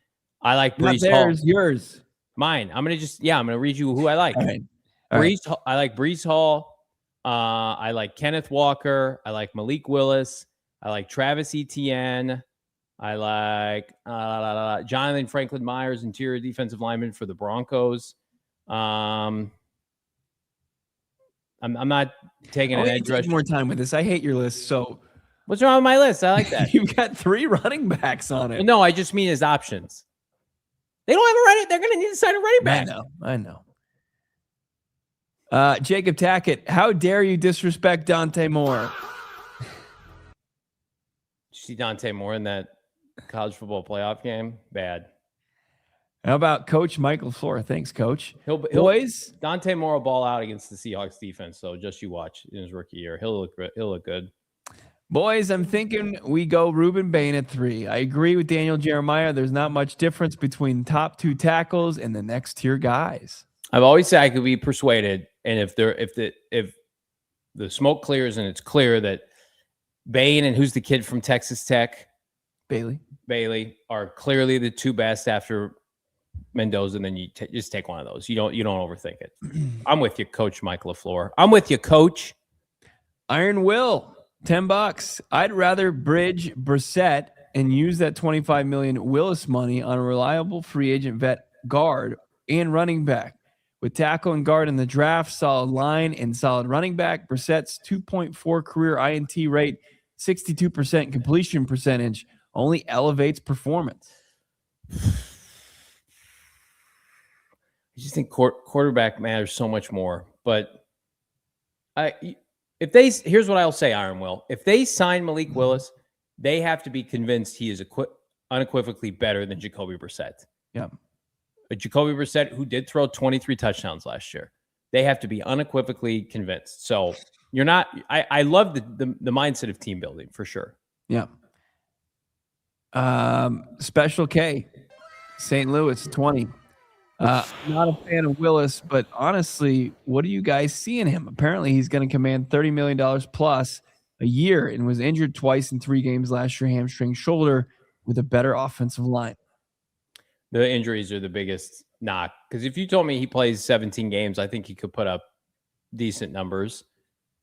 I like Breece Hall. Yours. Mine. I'm gonna read you who I like. All right. I like Breece Hall. I like Kenneth Walker. I like Malik Willis. I like Travis Etienne. I like Jonathan Franklin Myers, interior defensive lineman for the Broncos. I'm not taking an edge rush. More time with this. I hate your list. So what's wrong with my list? I like that. You've got 3 running backs on it. No, I just mean as options. They don't have a running. They're going to need to sign a running back. I know. Jacob Tackett, how dare you disrespect Dante Moore? Did you see Dante Moore in that college football playoff game? Bad. How about Coach Mike LaFleur? Thanks, Coach. Boys, Dante Moore will ball out against the Seahawks defense, so just you watch in his rookie year. He'll look good. Boys, I'm thinking we go Ruben Bain at 3. I agree with Daniel Jeremiah. There's not much difference between top 2 tackles and the next tier guys. I've always said I could be persuaded, and if the smoke clears and it's clear that Bain and who's the kid from Texas Tech, Bailey are clearly the 2 best after Mendoza, and then you just take one of those. You don't overthink it. I'm with you, Coach Mike LaFleur. I'm with you, Coach. Iron Will, $10. I'd rather bridge Brissett and use that $25 million Willis money on a reliable free agent vet guard and running back. With tackle and guard in the draft, solid line and solid running back, Brissett's 2.4 career INT rate, 62% completion percentage, only elevates performance. I just think quarterback matters so much more. But here's what I'll say, Iron Will. If they sign Malik Willis, they have to be convinced he is unequivocally better than Jacoby Brissett. Yeah. But Jacoby Brissett, who did throw 23 touchdowns last year. They have to be unequivocally convinced. So you're not. I love the mindset of team building for sure. Yeah. Special K, St. Louis 20. Not a fan of Willis, but honestly, what do you guys see in him? Apparently, he's going to command $30 million plus a year and was injured twice in 3 games last year, hamstring, shoulder, with a better offensive line. The injuries are the biggest knock, because if you told me he plays 17 games, I think he could put up decent numbers.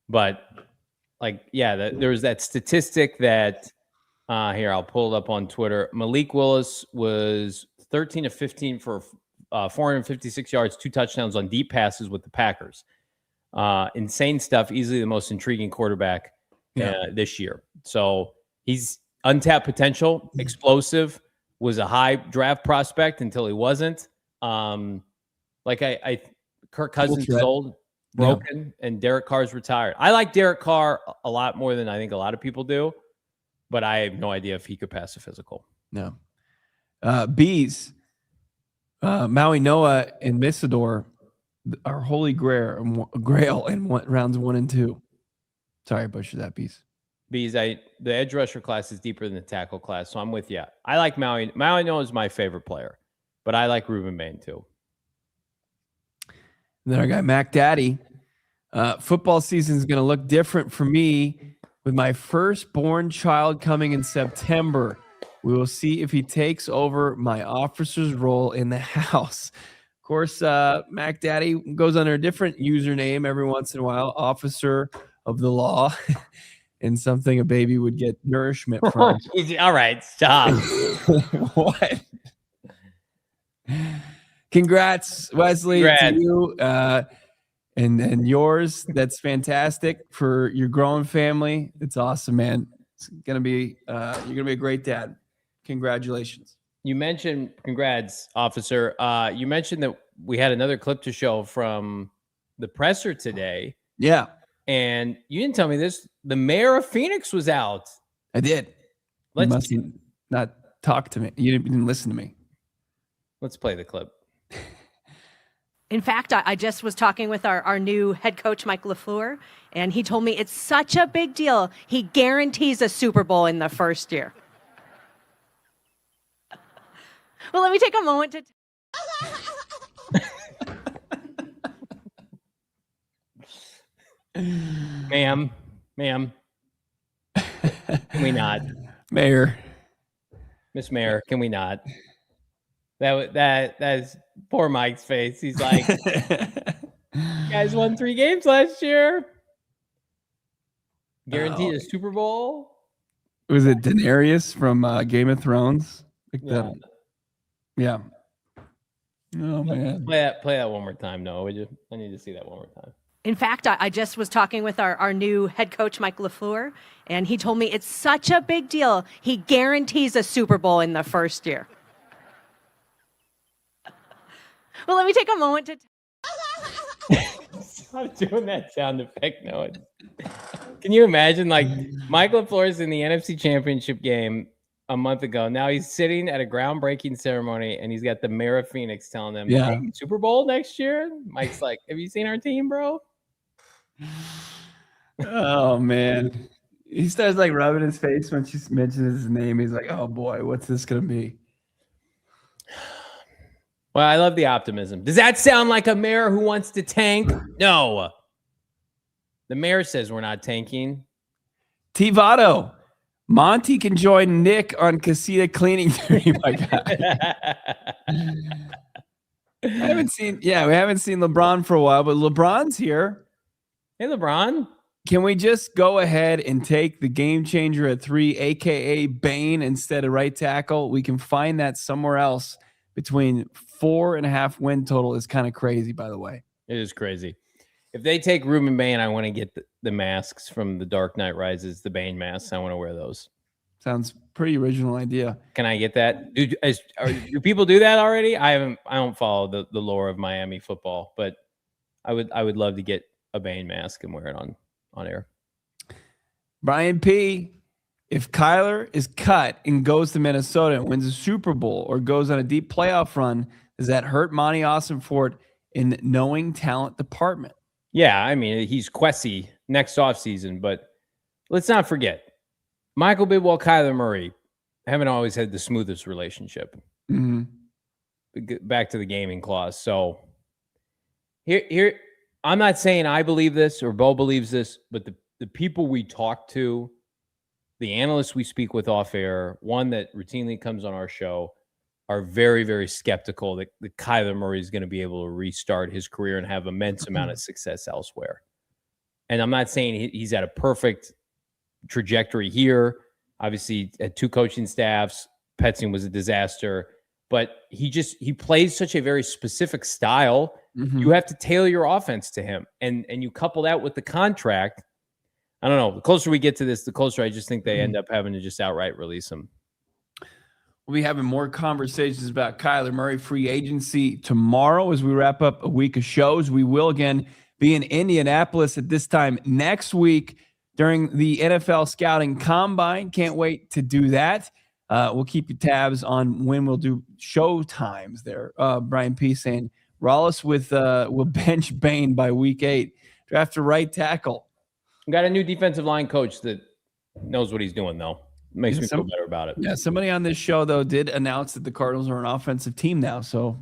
But there was that statistic that here, I'll pull it up on Twitter. Malik Willis was 13 of 15 for 456 yards, 2 touchdowns on deep passes with the Packers. Insane stuff. Easily the most intriguing quarterback this year. So he's untapped potential, explosive, was a high draft prospect until he wasn't. Kirk Cousins is old, broken, and Derek Carr's retired. I like Derek Carr a lot more than I think a lot of people do, but I have no idea if he could pass a physical. No. Bees, Maui Noah and Missador are holy grail in rounds 1 and 2. Sorry, I butchered that, Bees. Bees, the edge rusher class is deeper than the tackle class, so I'm with you. I like Maui. Maui Noah is my favorite player, but I like Ruben Bain too. And then our guy Mac Daddy. Football season is going to look different for me with my firstborn child coming in September. We will see if he takes over my officer's role in the house. Of course, Mac Daddy goes under a different username every once in a while, Officer of the Law, and something a baby would get nourishment from. All right, stop. What? Congrats, Wesley, to you and yours. That's fantastic for your growing family. It's awesome, man. It's gonna be you're gonna be a great dad. Congratulations. You mentioned, congrats, officer. You mentioned that we had another clip to show from the presser today. Yeah. And you didn't tell me this. The mayor of Phoenix was out. I did. You must not talk to me. You didn't listen to me. Let's play the clip. In fact, I just was talking with our new head coach, Mike LaFleur, and he told me it's such a big deal. He guarantees a Super Bowl in the first year. Well, let me take a moment to... Ma'am. Can we not? Mayor. Miss Mayor, can we not? That is poor Mike's face. He's like, you guys won 3 games last year. Guaranteed a Super Bowl. Was it Daenerys from Game of Thrones? Yeah. Oh man. Play that one more time. No, I need to see that one more time. In fact, I just was talking with our new head coach, Mike LaFleur, and he told me it's such a big deal. He guarantees a Super Bowl in the first year. Well, let me take a moment to... Stop doing that sound effect. No. Can you imagine, Mike LaFleur's in the NFC Championship game a month ago. Now he's sitting at a groundbreaking ceremony, and he's got the mayor of Phoenix telling him, hey, Super Bowl next year? Mike's like, have you seen our team, bro? Oh, man. He starts, rubbing his face when she mentions his name. He's like, oh, boy, what's this going to be? Well, I love the optimism. Does that sound like a mayor who wants to tank? No. The mayor says we're not tanking. T-Votto. Monty can join Nick on Casita cleaning duty, my guy. we haven't seen LeBron for a while, but LeBron's here. Hey, LeBron. Can we just go ahead and take the game changer at 3, aka Bane, instead of right tackle? We can find that somewhere else. Between 4.5 win total is kind of crazy, by the way. It is crazy. If they take Ruben Bain, I want to get the masks from The Dark Knight Rises, the Bane masks. I want to wear those. Sounds pretty original idea. Can I get that? Do people do that already? I don't follow the lore of Miami football, but I would love to get a Bane mask and wear it on air. Brian P. If Kyler is cut and goes to Minnesota and wins a Super Bowl or goes on a deep playoff run, does that hurt Monti Ossenfort in knowing talent department. Yeah, I mean, he's Quessy next offseason, but let's not forget, Michael Bidwill, Kyler Murray haven't always had the smoothest relationship. Mm-hmm. Back to the gaming clause. So here, I'm not saying I believe this or Bo believes this, but the people we talk to, the analysts we speak with off air, one that routinely comes on our show, are very, very skeptical that Kyler Murray is going to be able to restart his career and have immense amount of success elsewhere. And I'm not saying he's at a perfect trajectory here. Obviously, at 2 coaching staffs, Petzing was a disaster, but he plays such a very specific style. Mm-hmm. You have to tailor your offense to him, and you couple that with the contract. I don't know. The closer we get to this, the closer I just think they end up having to just outright release him. We'll be having more conversations about Kyler Murray free agency tomorrow as we wrap up a week of shows. We will again be in Indianapolis at this time next week during the NFL Scouting Combine. Can't wait to do that. We'll keep you tabs on when we'll do show times there. Brian P. saying Rallis will bench Bain by week 8. Draft a right tackle. We got a new defensive line coach that knows what he's doing, though. Makes me feel better about it. Yeah, somebody on this show, though, did announce that the Cardinals are an offensive team now, so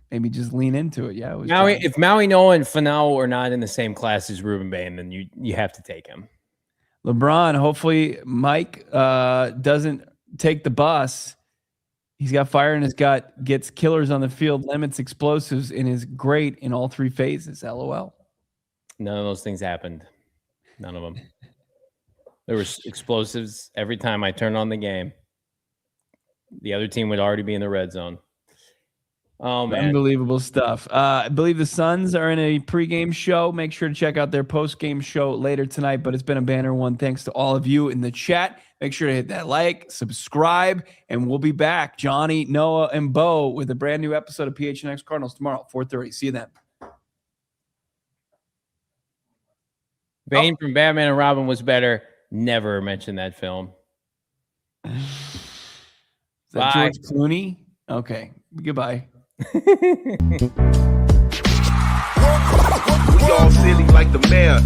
maybe just lean into it. Yeah, if Maui Noah and Fanau are not in the same class as Ruben Bain, then you have to take him. LeBron, hopefully Mike doesn't take the bus. He's got fire in his gut, gets killers on the field, limits explosives, and is great in all 3 phases. LOL. None of those things happened. None of them. There were explosives every time I turned on the game. The other team would already be in the red zone. Oh, man. Unbelievable stuff. I believe the Suns are in a pregame show. Make sure to check out their postgame show later tonight, but it's been a banner one. Thanks to all of you in the chat. Make sure to hit that like, subscribe, and we'll be back. Johnny, Noah, and Bo with a brand new episode of PHNX Cardinals tomorrow at 4:30. See you then. Bane from Batman and Robin was better. Never mention that film. Is that George Clooney? Okay. Goodbye. We all silly like the mayor.